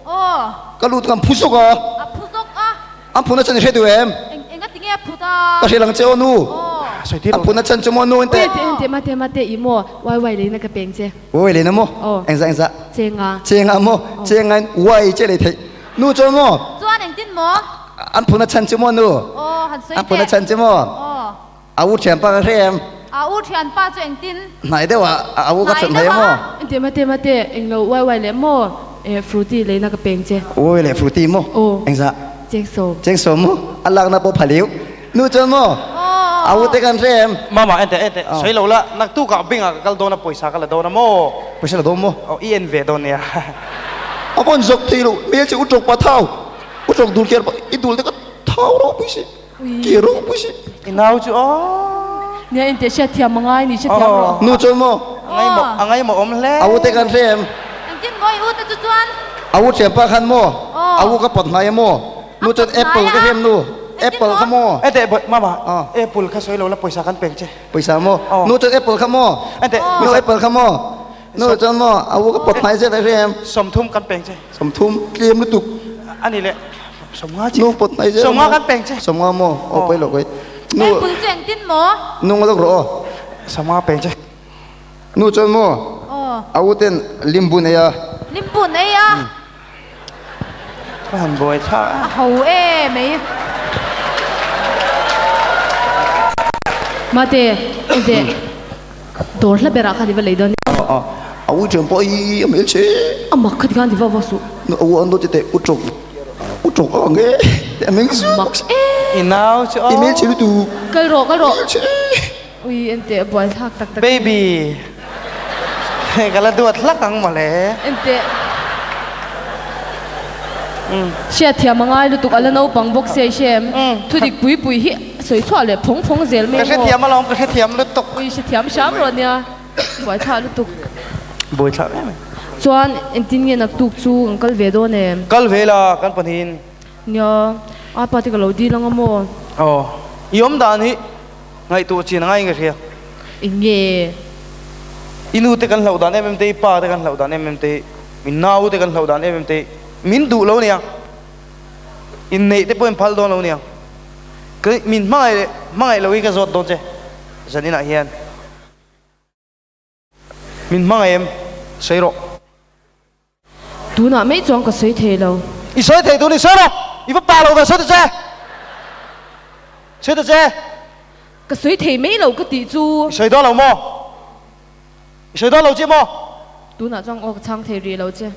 ô cái lụt làm phusok à à phusok à am phuna chân hết rồi em anh cái tiếng nghe phuta cái lang cheo nu ô soi tí am phuna chân cho mo nu ente ente mate imo wai wai lấy na cái beng che ôi lên mo anh dạ che nga cheng mo cheng anh quay chơi lại thấy nu cho mo cho anh tin mo anh phụ nữ chân chứ mò nu ô hẳn sấy anh phụ nữ tệ chân chứ mò ô áo chèn pa cái em à u thiền ba cho anh tin này đấy à áo cái chân Này thấy đâu mò hả? Mate anh lo wai le mo fruity le na ka peng che ôi lại fruity mò Ồ. anh dạ chek so chén sớm mò anh lang na bộ phải liu nu chân mò ô áo cái chân em mama ente sei lo la nak tu ka binga kal dona poisa kala dona mo bây giờ là đâu mò o ien ve don ya ông dọc thì luôn bây giờ utrok pa thao utrok dul kia ít dul cái thao đó bây giờ kia đó bây giờ inau chu o nia inte sha thiam mangai ni sha thiam ro nu chân mò angai mo om le áo cái chân em anh tin ngồi u ta chuan áo chèn pa khăn mò áo cái bọt này mò nu chân apple cái em nu apple không mò ente mama apple ka sei lo la poisa kan peng che pesa mo nu chân apple không mò ente nu apple không mò nu chân mò áo cái bọt này sẽ là em som thum kan peng che sầm thum liêm nó tục anh đi lệ som nga chi nu bọt này sẽ som nga kan peng che sầm nga mò ô quay lộc quay nu em bưng cho anh tin mỏ nu ngal ro som nga peng che nu chân mò ô áo tên limbu này à lim bùn ấy à han boy tha hầu ê mấy mate inte dor la bera khadi le don áo chèn pa i amel che amma khadi gan diva vasu nu áo anh đó chỉ utrok utrok ang nghe mình mak inau chu o email chỉ tu kal ro che ui ente boy thak tak tak baby kala duat lakang male ente sha thiam mangai lu tuk ala no pang box se shem thu dik pui hi soi chwa le phong zel me ka se thiam malom ka se thiam lu tok ui sha thiam sham ro nia boy tha lu tuk boy tha me chuan entin nge nak tuk chu angkal ve do ne kal vela kan panin nya a pa ti ka lo di lang mo oh yom dan hi ngai tu chi ngai ngai ria inge inu te kan hlau dan em te pa te kan hlau dan em te min nau te kan hlau dan em te min du lo nia in nei te poin phal don lo nia ke min mangai lo i ka zot don che janina hian min mangai em seiro tu na me chong ka sei the lo i soi thei tu ni soi ro i va pa lo ve soi te che ka sei the me lo ka ti chu soi do lo mo soi do lo che mo tu na chong ok chang the ri lo che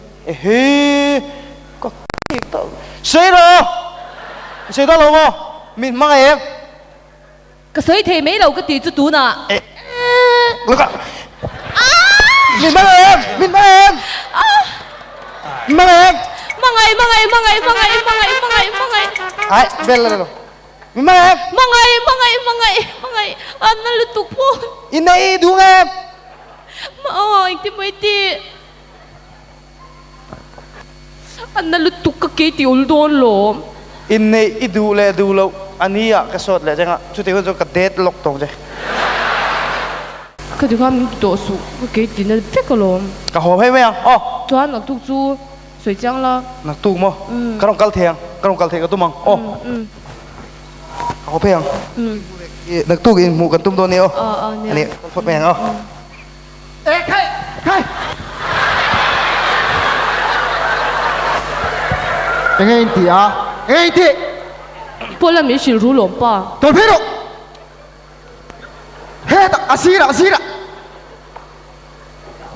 he có thiệt đâu soi do lo mo min mangai em ka sei the me lo ka ti chu tu na lo ka min mangai em mangai ai bel lo min mangai em mangai anna lu tuk po in nei du em ma ikti mai ti anna lu tuk ka ke ti ul don lo in nei i du le du lo ania ka sot le janga chu te ko ka det lok tong je ka du kham to su ka ke ti na fe ko lo ka ho phai me o chuan nak tuk chu soi chang la nak tu mo ka rong kal thiang ka tu mang o ho phai ang nak tu in mu kan tum do ne o ani phot me ang o nghe anh tía nghe anh tía po la mi shil ru lom pa tôi biết rồi hết asira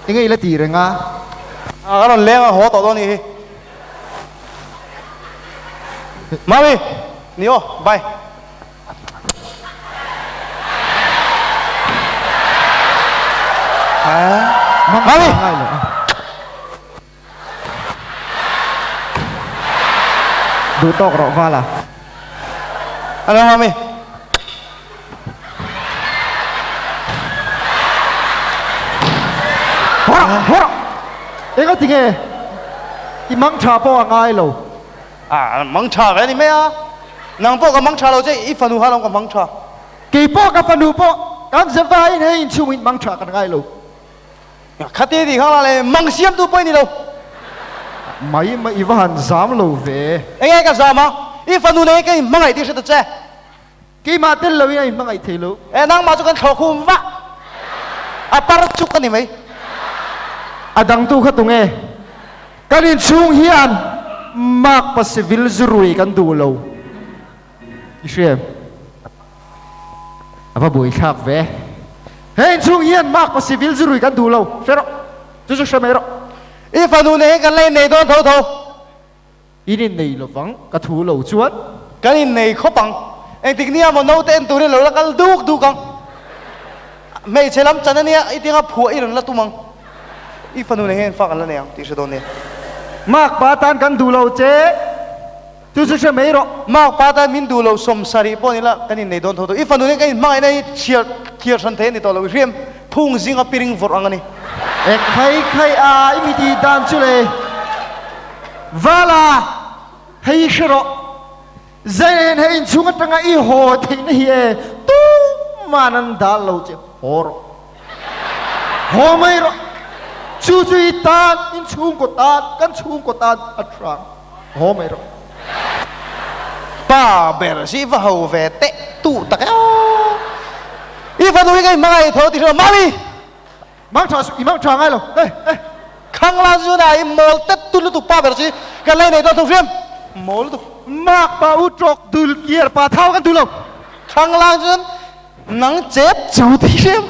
nghe là tía rồi nga ka ron le ho to do ni mami ni o bye mami đủ to rõ va là ano mami hora em có tiếng cái mang trà bao ngay lâu mang trà cái ni me a nang po ka mang trà lo che i fanu ha long ka mang trà kỳ bao cái phần đủ bao cảm giác vai này chú mình mang trà cái ngay lâu khati di khang la le mang siam tu poi ni lo mấy mà Ivan hẳn dám lâu về e ka za ma i fanu ne ke mangai ti se ta che cái mà tên lâu này mang ai thấy lâu e nang ma chu kan tho khum va a par chu kan ni mai adang tu khát tung nghe cái nên chung hiền mạc pa civil zurui kan du lâu Israel apa bui khak ve hey chung hian mak pa civil zurui kan du lo sero chu chu shame ro i fanu ne kan le nei don tho tho inin nei lo wang ka thu lo chuan kan in nei kho pang eng tik nia mo no ten tu ne lo la kal du kang mei chelam chan ania i tinga phu i ron la tumang i fanu ne hen fa kan la ne ti se don ne mak pa tan kan du lo che chu chu shame ro mak pa ta min du lo som sari po ni la kan in nei don tho tho i fanu ne kan mai nei chiar san the ni to lo riem phung zinga piring vor angani ek khai a imiti dan chule vala hei shiro zain hein chunga tanga i ho thein hi e tu manan dal lo che hor ho mai ro chu chu i tan in chung ko tan kan chung ko tan atra ho mai ro pa ber si va ho ve te tu ta ka i fanu ne kan mai tho ti so mami mang thang imang thang ai lo hey hey khang la ju na i mol te tu lu tu pa ber si kan le nei don tho riem mol tu mak pa u trok dul kier pa thau kan du lo khang lang chun nang chết chú tí xem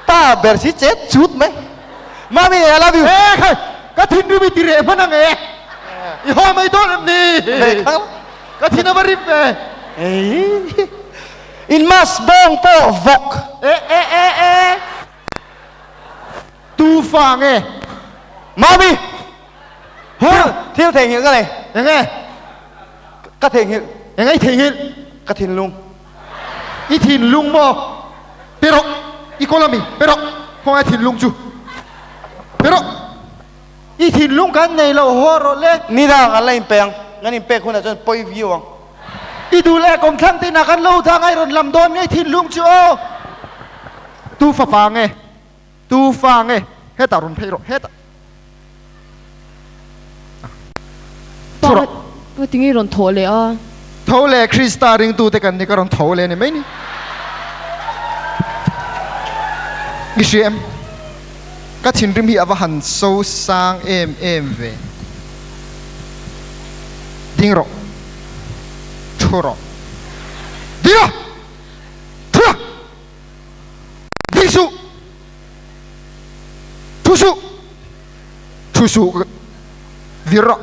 ta ber si chết chút mấy mami I love you hey hey ka thin du bi ti re phan ang e I ho mai don ni ka thin ba rip ve in mas bong po vok e tu phang e mami thiếu thể hiện cái này nghe các thể hiện ngay thể hiện các thiên luôn I thin lung mo pero I kolami pero không ai thin lung chu pero I thin lung kan nei lo horo le ni da ngan lai peng ngan in pe khuna chon poi view ang I du le kom thang tin kan lo thang ai ron lam don ngay thin lung chu o tu fa phang e tu phang e he ta ron phei ro he ta Tôi tiếng Iran thổ lệ à thấu lệ Krista ring tu te kan ni karon thấu lệ này mấy ni Ghi em các thiên rim hi ava han sâu sang em về ding ro choro dia thua disu thusu viro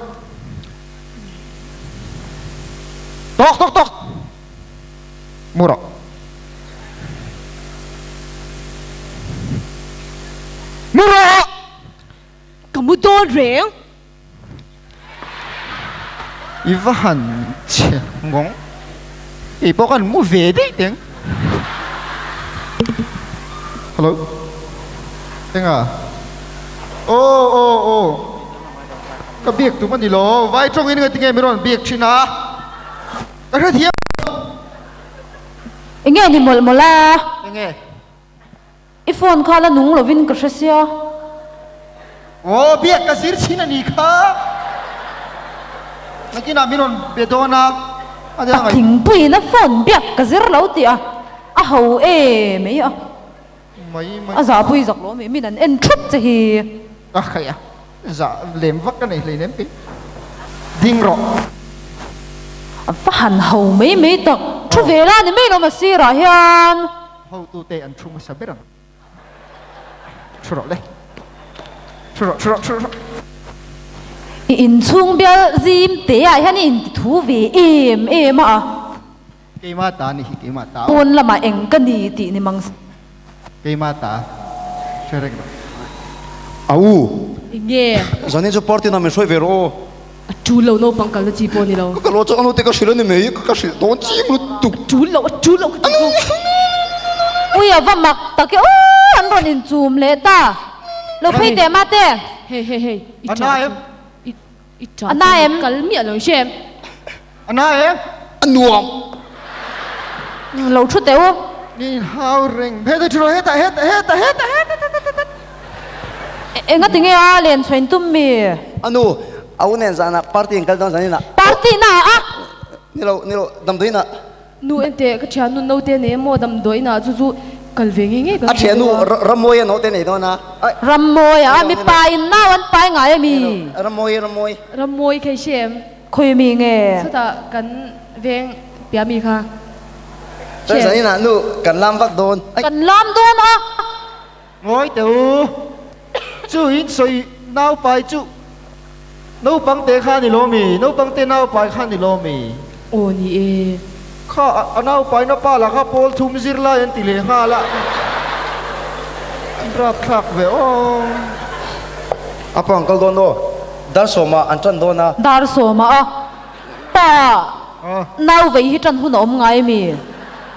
tok muro kamu don reng Ivan ngong ipokan mu về đấy tiếng hello tiếng à ô cái việc tụi mình đi lo vai trong cái tiếng em rồi việc chi na cái thiệp nghe ni mol la nghe iphone khala nung lovin ka hresia ô việc cái gì chi na ni kha nãy na miron bedona a thing pui na phone biak ka zir lo ti a ho e me a mấy a za pui zak lo me min an en thup che hi à khay à dạ lem vắt cái này lấy ném tí ding ro fa han ho me tak thu ve la ni me lo ma si ra hian hậu tu tê ăn chung sa biết à chua rồi đấy chua in chung bia zim te a hian in thu ve em a cái mà ta ni cái mà ta pon lama eng ka ni ti ni mang cái mà ta chơi rồi au nghe zani cho party na me shoi vero chú lâu nô bằng cả là chỉ bỏ đi lâu ka lo cho anu te ka shilo ni me ka shi don chi lu tuk chú lâu ui a va mak ta ke an ron in zoom le ta lo phei te ma te hey Anna em Anna em cái miệng lòng xem anh em anuam lo thu te o ni hao ring hết rồi hết enga tinge a len chhoin tum mi anu au nen zana party kal don zani na party na a nilo dam doi na nu em te cái chán nu nâu te này mua đầm đôi na chú cần về nghe a chenu ramoy no te nei do na ramoy a mi pa in na wan pai ngai mi ramoy ram môi cái xem khoi mi nge sao ta cần về bia mi kha Tại sao như nào nu cần làm vắt đồn cần làm đôn à ngồi tiểu chú in soi nấu bài chú nấu bằng tê khăn đi lô mì nấu bằng tê nấu bài khăn đi lô mì ô ni e kha nấu bài nó pa là kha pol thum zir la yan tile kha la rap khak về ô apa ang kaldon do dar soma antran do na dar so mà à pa nấu vậy hi chân hun om ngay mi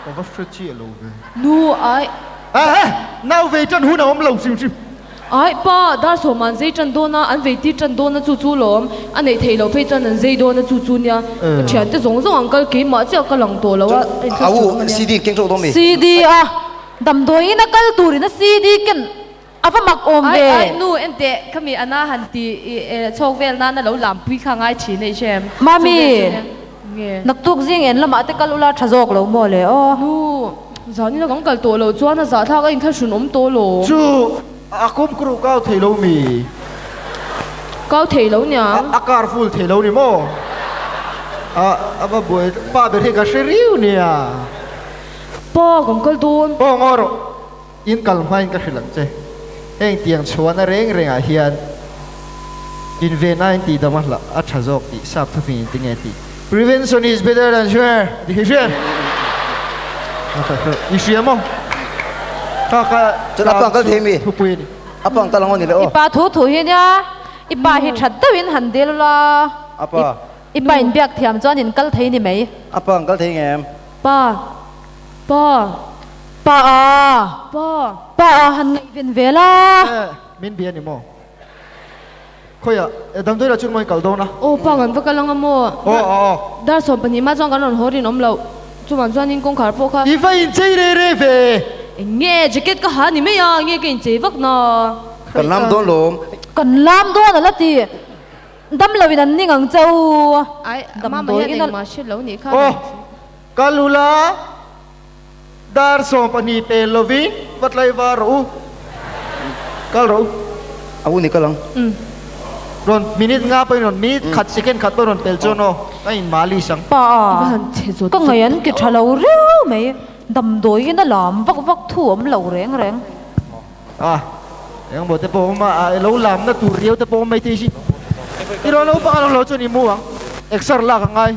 có vắt phết chi lâu về nu ai nấu về chân hú nào ông lâu xìm xìm ai pa dar so man zai chan do na an ve ti chan do na chu chu lom an nei thei lo phei chan an zai do na chu chu nya thian te zong zong uncle ki ma cha ka lang to lo wa au cd keng cho do mi CD à đầm đôi na kal turi na CD ken ava mak om ai ve ai nu ente kami ana han ti chok vel na na lo lam pui kha ngai chi nei shem mami nge nak tuk jing en lama te kalula thazok lo mo le o nu zani na gong kal to lo chuan na za tha ka in kha shun om to lo chú akum kru cao thầy lâu mì cao thei lo nya akar full thầy lâu ni mo aba boy pa be ka sheriu ni à pa gong kal don ô ngor in kal mai ka hilang che eng tiang chuan a reng reng a hian in ve 90 da mahla a thazok ti sap thu fin ti nge ti prevention is better than cure di hian ni shia mo ka Chân apa ang kal the mi thu pui ni apa ang talangon ni le o ipa thu thu hi nya ipa hi that dawin han del la apa ipa in biak thiam chuan in kal thei ni mai apa ang kal the ngem pa pa pa a han ngai ven ve la min bia ni mo khoya dam doi la chung moi kal do na ô pa ngan va kalang amo ô dar som pani ma jong kan on horin om lo chu man chuan in kong khar po kha i fa in chei re ve nge jacket ka ha ni me ya nge ke in chei vak na kan lam don lom kan lam do na la ti dam lovin an ning ang chau ai Dam ma ma doi ya in ding al- ma shil lo ni kha ô kalula dar som pani pe lovin vat lai va ro kal ro au ni kalang ron minute nga pa ron minute khat second khat pa ron tel chono ka in mali sang pa ba a han che zo ka ngai an ki thalo reu mai dam doi na lam vak vak thu om lo reng reng yang bo te po ma lo lam na tu riu te po mai ti si ti ro lo pa ka lo cho ni mu ang exer la ka ngai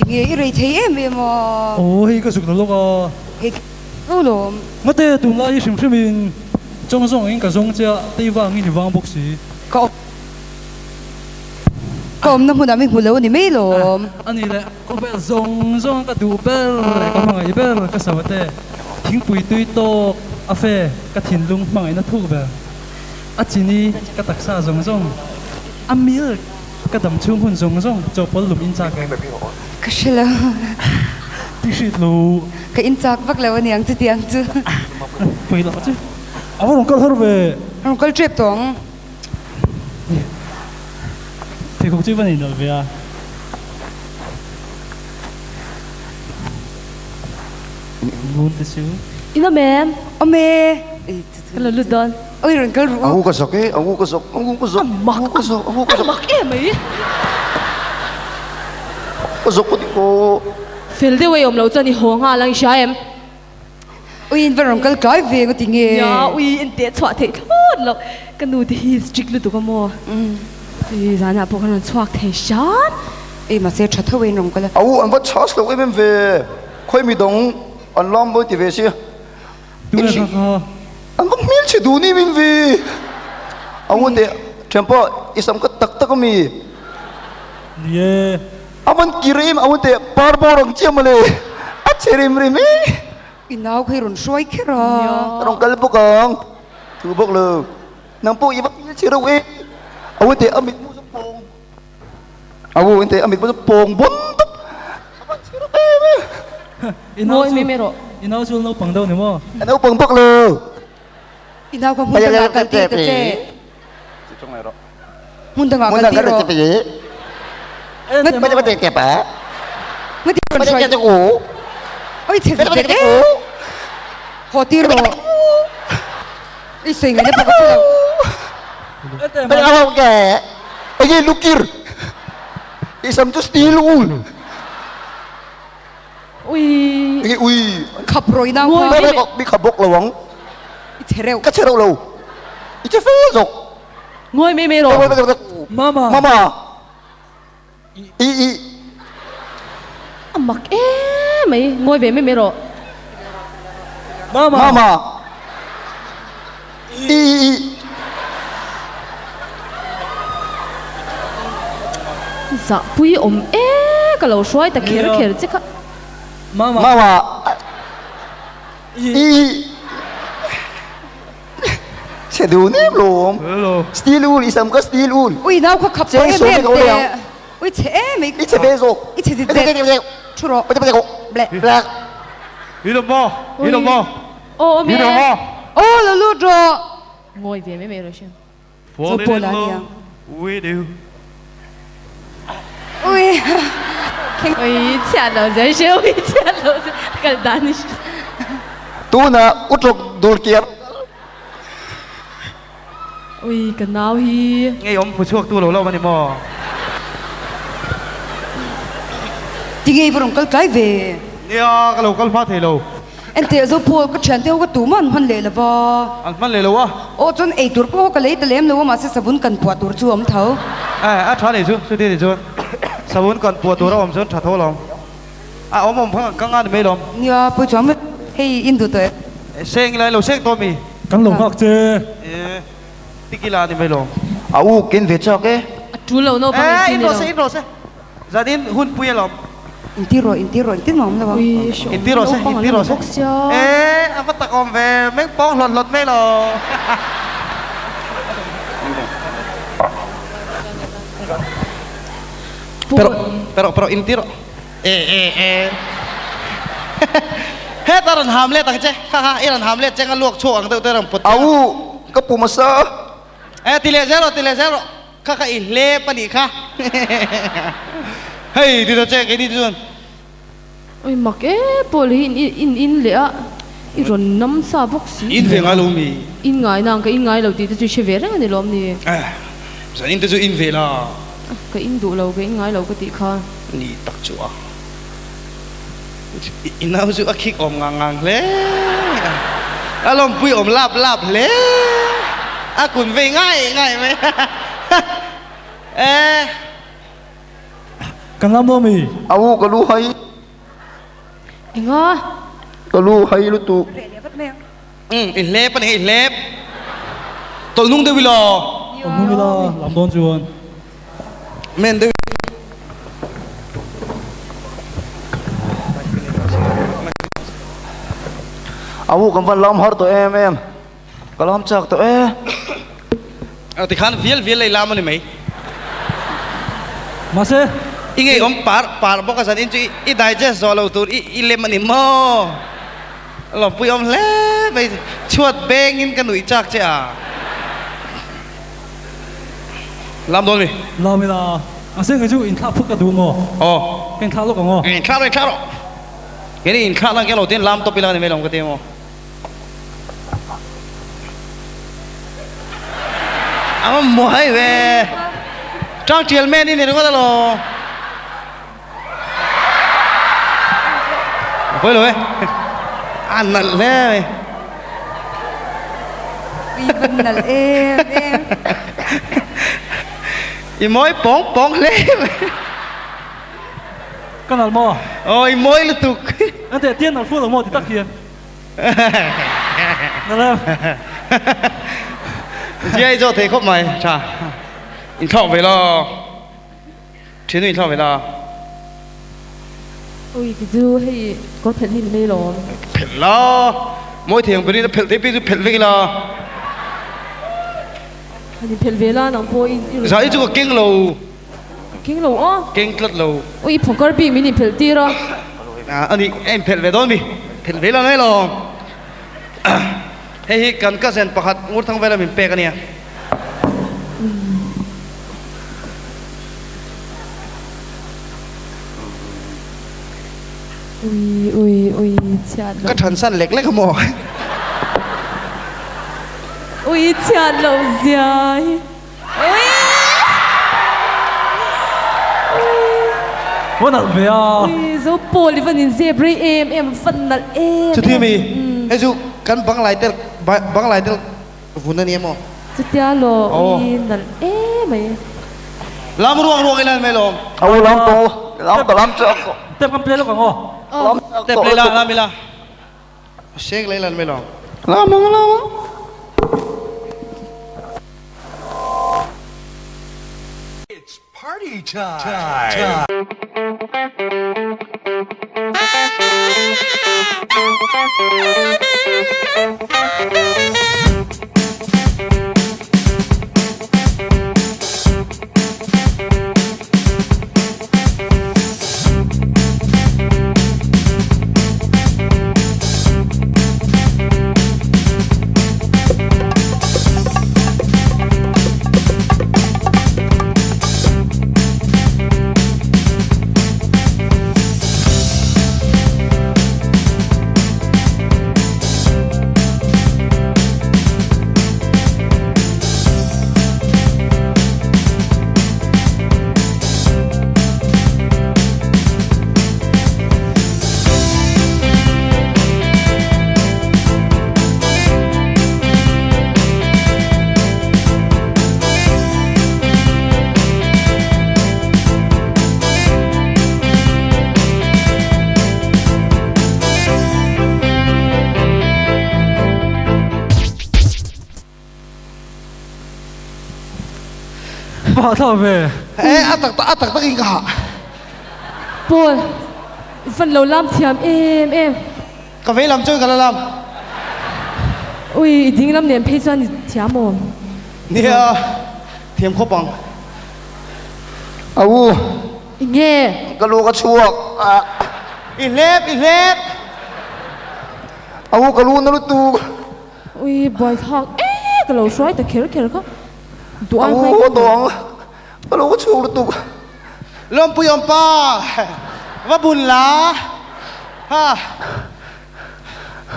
nghe cái rồi thấy em em mà ô hi ka suk na lo ka cái lâu lắm ngate tu la i shim shimin chong zong in ka zong cha tei wang in wang bok si có hôm năm hôm nào mình hùa lâu thì mấy lắm ani le ko bel zong zong ka du bel ka mangai bel ka sawate thing pui tui to a fe ka thin lung mangai na thu bel a chini ka taksa zong zong a mil ka dam chung hun zong zong cho pol lum in cha ka cái gì là ti shi lu cái in chắc bắt lâu niang chứ tiếng chứ pui lo chứ a rong kal har ve không có trip tông thì cũng chưa vấn đề về à muốn tí xíu ina mem ome kala lu don ôi rồi cái au ka sok e au ka sok au ka sok au ka sok au ka sok mak em ấy ka sok ko ti ko phil de way om lo chani ho nga lang sha em ôi in vào cái cái về cái tiếng nghe ya ui in te chwa the thot lo kan nu ti strict lu tu ka mo thì giá nhà bộ con choạc thể sát ê mà sẽ chặt thôi nông cái là au an va chas lo em ve khoi mi dong an lam bo ti ve si tu là ha an ko mil chi du ni min ve au de tempo isam ka tak tak mi ye aman kirim au de par bo rong chi male a cherim ri mi in nào khi rồi xoay cái rồi rong kal bo kang tu bok lo nang po i bak chi ro e au de amit mu pong au de amit mu pong bon tuk ngồi mê mê rồi inao chul no pang đâu nè mo anh đâu pong bok lo in nào không muốn đằng cái gì cái gì trong này đó muốn đằng muốn cái là gì cái rồi gì mất bây giờ bây giờ kẹp á mất đi bây rồi giờ cho cũ ôi chết bây giờ chết cái đấy cũ họ tiêu rồi ไอ้สิ่งนี้ปกติเรา Đây là không kẻ. Anh ấy lúc kia. Đi sắm cho steel luôn. อุ้ย Anh ấy ui. ขับรถน้ำ Đây đây có bị khập bốc là vắng. เทเร็ว Cắt xe đâu lâu. Ý chứ phê rồi. งวยไม่หรอ Mama. Mama. Ý ý. มักไม่งวยไม่หรอ Mama. Mama. Ý ý. จะปุยก็เราช่วยแต่เขียนจิก Mama. Mama. Ý ý. Sẽ đủ nếp luôn. Hello. Steel luôn, ý sắm có steel luôn. อุ้ยน้ำเขาขับรถเองเนี่ยอุ้ยเท่ไม่ Ý sẽ phê rồi. อีเท่เจ็ดชุรอ Bây giờเบล Black. Ilomo. โอ้เมีย Ilomo. โอ้แล้วลูกรอง วยไม่หรอใช่ Falling in love with you. อุ้ย อุ้ยเชียร์เราจะเชียร์เชียร์เราจะกันดานิช Tu na utrok dul kier. อุ้ยกันหนาวฮี Nghe ông phụ chuộc tu lâu lâu mà đi mò. จริงๆพวกเราก็ใกล้เว Nghe cái lâu cái phát thế lâu. เอ็นเตอร์จะพูดก็เชิญเที่ยวก็ตู้มันเลยละบ่ Ăn phân lề lâu á. โอ้จนไอ้ตัวพวกก็เลยแต่เลี้ยมเลยว่ามาสิสบุนกันปวดตัวจู่อมเท้า À, chả này chú, chú đi chú. Sao muốn còn bùa tu đâu ông sơn chả thô lòng. À, ông phăng căng ăn mấy lòng. เนี่ยไปจอมให้อินดูตัว Sen lại lâu sen to mì. Cắn lồng ngọc chê. Tí kia là đi mấy lòng. Au kin về cho cái. จูเราโน่ปัง Ê, จริง in เลย rồi se, in rồi se. Gia đình hun bùi lòng. อินที่รออินที่รออินที่มองแล้วบ่ อุ้ย In tí rồi se, in tí rồi se. Ê, anh bắt tạc ông về mấy bóng lọt lọt mấy lòng. Pero intiro. Hết ta lần hàm lên tặng che. Ha ha, iran hàm lên che ngan luộc chuột ang teu rang put. Au cái bù mà sợ. Tile zero. Kaka in le pani kha. Hey, đi đâu che cái đi luôn. อุ้ยมักปอลีอินเลยอ่ะอีรอนน้ำซาบ็อกซี่ In về ngay luôn mi. อินไงนางก็อินไงเราตีจะช่วยเชฟเวอร์กันในลมนี่ Giờ in tu in về là. ก็อินดูเราก็อินไงเราก็ตีค่ะ Ni tak chua. In nào chu akik om ngang le. Alom pui om lap le. A kun về ngay mấy. Cắn lắm đâu mì. Au cái lu hay. อิงอ่ะ Cái lu hay lu tu. In lep pani in lep. Tol nung de wilo. Ông nung là làm đón chuồn. Men de. Au cầm văn lom hót tụi em. Cái lom chọc tụi em. Thì khan viel lại làm anh mày. Mà xe. Inge om par boka san inchu I digest zo lo tur I lem ani mo. Lo pui om le mai chuột beng in kan ui chak che à. Làm đồn đi. Làm mì là. Mà xe người chú in tháp phức cả đủ ngô. Ồ. Cái tháp lúc cả ngô. Khá rồi. Cái này in khá là cái đầu tiên làm top pila này mấy lòng cái tiền mo. À mà hay về. Trang chiel men đi này đúng không lo. Với rồi. Ăn nặn le.อีบันนั่นเอง I mối bóng le. Cắn lắm mò. Ôi mối là tục. Anh thể tiên nào phu là mò thì tắc hiền. Nó lên. Chị ấy cho thế khóc mày. Chà. In khóc về lo. Chiến in khóc về lo. อุ้ยก็ดูให้ก็เผ็ดที่ไม่ร้อน Phết lo. Mỗi thiền bên đây phết thế bây giờ phết về lo. อันนี้เผ็ดเวลาหนังโปอิน Giờ ít chút kinh lâu. กิ้งเราอ๋อ Kinh rất lâu. อุ้ยผมก็ปีมินิเผ็ดตีรอ À, anh đi em phết về đó mi. Phết về lo này lo. Hey, cần cái sen pahat ngút thang về là mình pe cái này. อุ้ยเชียด Cái thần săn lệch lệch không mò. ui chặt lâu dài ui What not về à? ui dấu bồ li phần in zebra em phần nal em chú thi mi hay chú căn băng lại tel vun anh em không chú tia lo ui nal em mày làm ruộng cái này mày làm làm cho Tiếp cầm play lúc cả ngô. đẹp lấy làm mày làm shake lấy lần mày làm làm Party time. Bỏ thở về. ê ăn tắc in cả bồ phần lâu làm thiam em cà phê làm chơi cả là làm ui đinh làm niệm phê choan thiam mồm nè thiêm khóc bằng nghe cái lúa cái chuột in lép cái lúa nó tu ui boy thong cái lâu xoay ta khéo có tụi anh hay cái lúa cái chuột nó tu lom pui om pa va bun la ha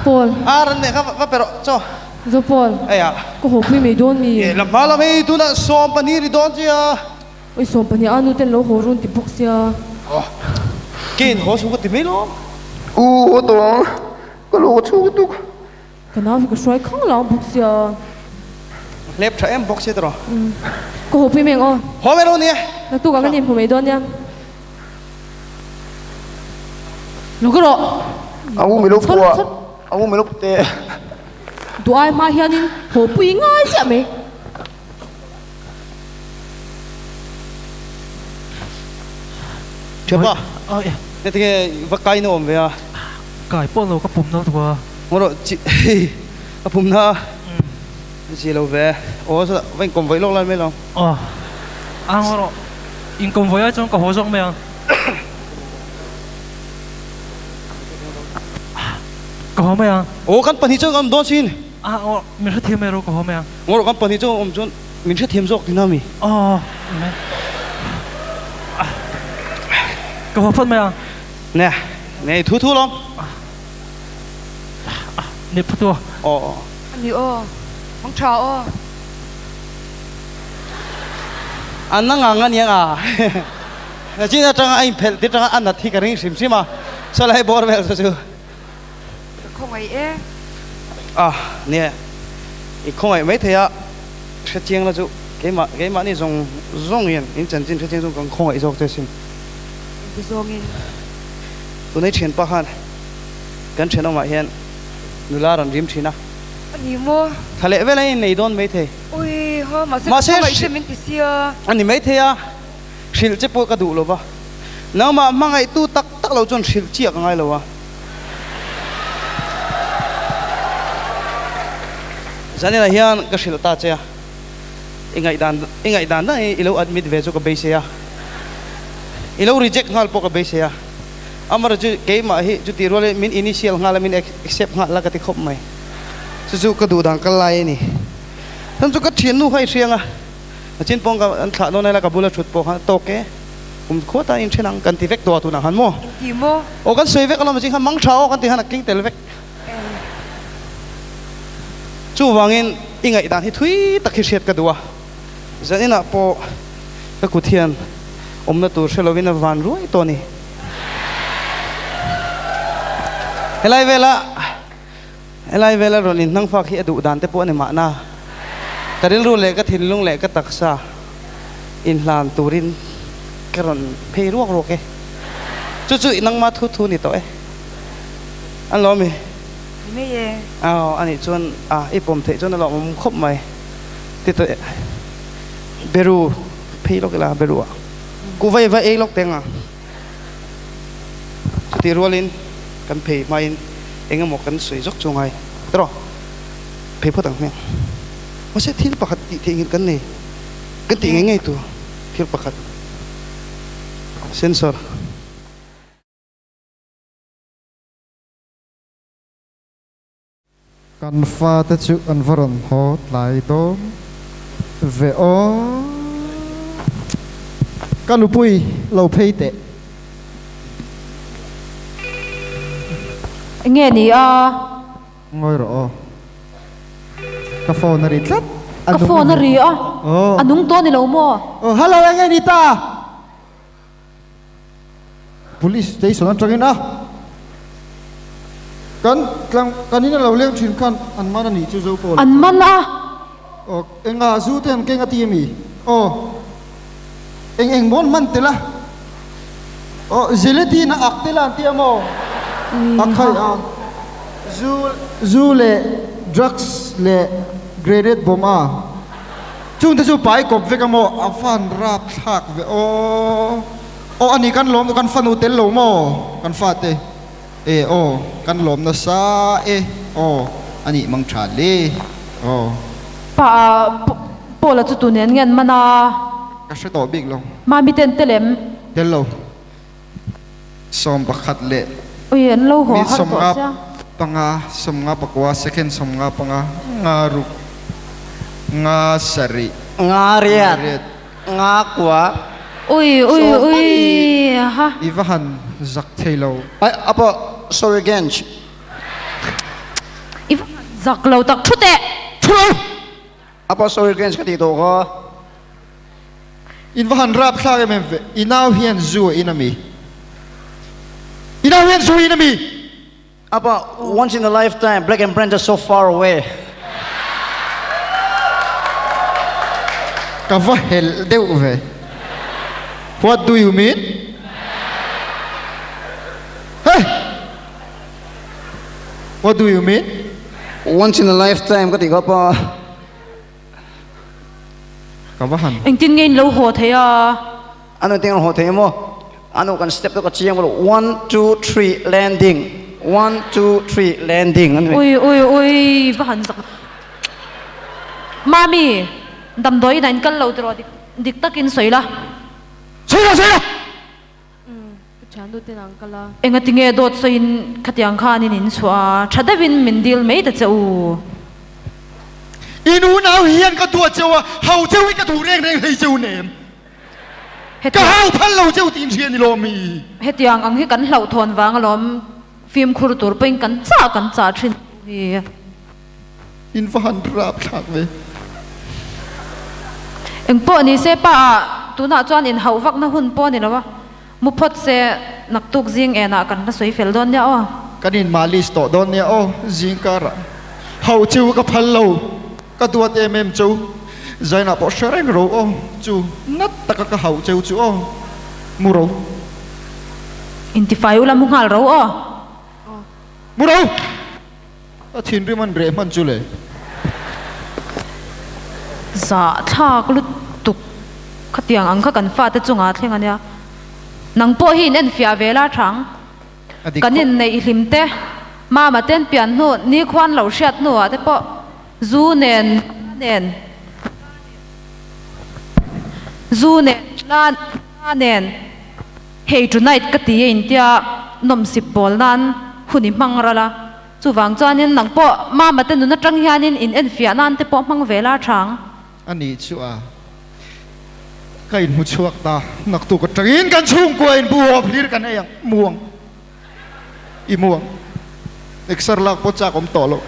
Paul ran ne va pero cho zo Paul ai à ko ho pui me don mi e lam mala me tu na som pani ri don chia ui som pani anu ten lo ho run ti boxia kin ho su ko ti me lo cái lúa cái chuột tu kana fi ko xoay khang lang boxia lep tha em box tro ko ho pui me ngo ho me ro ni na tu ka ka nim ho me don ya lo ko ro mình lúc qua mình lúc tê tụi ai mà hianin ho pui ngai sia me chưa pa Ôi, ne te va kai no om ve a cải bỏ lâu cái bùm nó thôi. ngoro chi apum na chi lo ve o sa ven kom vai lo lan me lo Ăn rồi. In công với trong cái hồ giống mày. Có home à? o kan pani chong am don chin Mình sẽ thêm mày rồi có home à? ngoro kan pani chong om chon min se thiam jok dinami Mày. Có home phân mày à? nè thu lom Nếp phát tua. anh hiểu mong chào an na ngang ni nga na chi na tang ai phel ti tang an na thi ka ring sim sima sa lai bor vel sa chu không ấy nè i không ai mấy thế à sẽ chiang là chu cái mà này rong yên in chân chân sẽ chiang rong không ai dọc thế sim cái dòng in tụi này chuyện pa han kan chuyện ông hiền nụ la ran rim thina anh hiểu mua thale ve lai nei don mấy thế ui ho mà Mà sẽ sẽ- không ấy sẽ mình tí xia anh mấy thế à sil che po ka du lo ba nào mà mang ai tu tak lâu chon sil chiak ngai lo à zani la hian ka sil ta che ingai dan da ilo admit ve chu ka be se ya ilo reject ngal po ka be se ya amar chu ke ma hi chu ti role min initial ngal min accept ngal la ka ti khop mai chu ka du dang ka lai ni tan chu ka thien nu khai rianga chin pong ka an thla no na la ka bula thut po ha to ke khota in thenang kan ti vek to tu na han mo hiểu mua o kan soi vek alam jing han mang thao kan ti han king tel vek chu wangin ingai dan hi thui takhi shet ka duwa zanina po ka kuthian omna tur shelovina van ruai to ni elai vela rolin nang fa khi adu dan te po ni ma na karil ru le ka thin lung le ka taksa in hlan turin karon phei ruak ro ke chu nang ma thu ni to e an lo mi me ye ani chon ipom the chon lo mom khop mai ti to beru phei lo la beru ku vai e lok tenga ti rolin kan phei mai enga mo kan sui jok chungai tro phei photang me mo se thil pakhat ti thengin kan nei kan ti ngai tu thil pakhat sensor kan fa ta chu an varon ho lai do ve o kan lupui lo phei te nghe ni ngoi ro ka phone na ri tlat ka phone na ri anung to ni lo mo hello nghe ni ta police station an tangin kan ina lo leng thin kan an man ani chu zo pol an man enga zu ten kenga ti mi eng mon man tela zeleti na aktela ti mo akhai zu le drugs le graded boma chung te chu pai kop veka mo afan rap thak ve ani kan lom kan fan hotel lo mo kan fa te kan lom na sa ani mang tha le pa pola chu tu nen ngen mana ka se to big lo ma mi ten telem tel lo som pakhat le oi an lo ho mi har som to nga sia panga som nga pakwa second som nga panga nga ru nga sari nga riat nga kwa ui ha ivahan zak thailo apa sorry again if zak lo tak thute apa sorry again ka ti to ko ivahan rap thage mem ve inaw hian zu inami apa once in a lifetime Black and Brent are so far away kava hel deu ve what do you mean hey what do you mean once in a lifetime ka ti ko pa kavahan anh tin ngay lâu hồ thế ano ting ho the mo ano kan step to ka chiang mo 1 2 3 landing 1 2 3 landing ui và hẳn giặc mami đầm đói đánh cân lâu rồi dik tắc in sấy la chán đôi tên ăn cala anh nghe tiếng đốt sấy khát yang khan in xóa chả đâm mình deal mấy đợt châu inu nào hiền ka tua châu hậu châu ka thủ reng hay châu nệm ka hau phan lâu châu tin hiền ni lo mi hết tiếng anh hết cắn lẩu thon vàng lom phim khur tur pin cắn cha trên hi in van rap thak ve anh po ni se pa tu na chuan in hậu vak na hun po ni lawa mu phot se nak tuk jing e na kan na soi fel don ya kanin malis to don ne jingkara hau châu ka phan lâu ka tuat em châu zaina po shereng ro chu nat taka ka hau châu chu muro intifai ula mungal ro muro a thin ri man re man chu le za thak lut tuk khatiang ang kha kan fa te chunga thleng ania nang po hin en fia vela thang kanin nei hlimte mama ten pian nu ni khwan lo hriat nu ate po zu nen lan nen hey tonight ka ti in tia nom sip bol nan huni mangrala chuwang chuanin nang po mama ten nu na tang hianin in en fia nan te po mang vela thang ani chu kain mu chuak ta nak tu ka tangin kan chung ko in buo phlir kan ayang muang i muang exer lak po cha kom tolo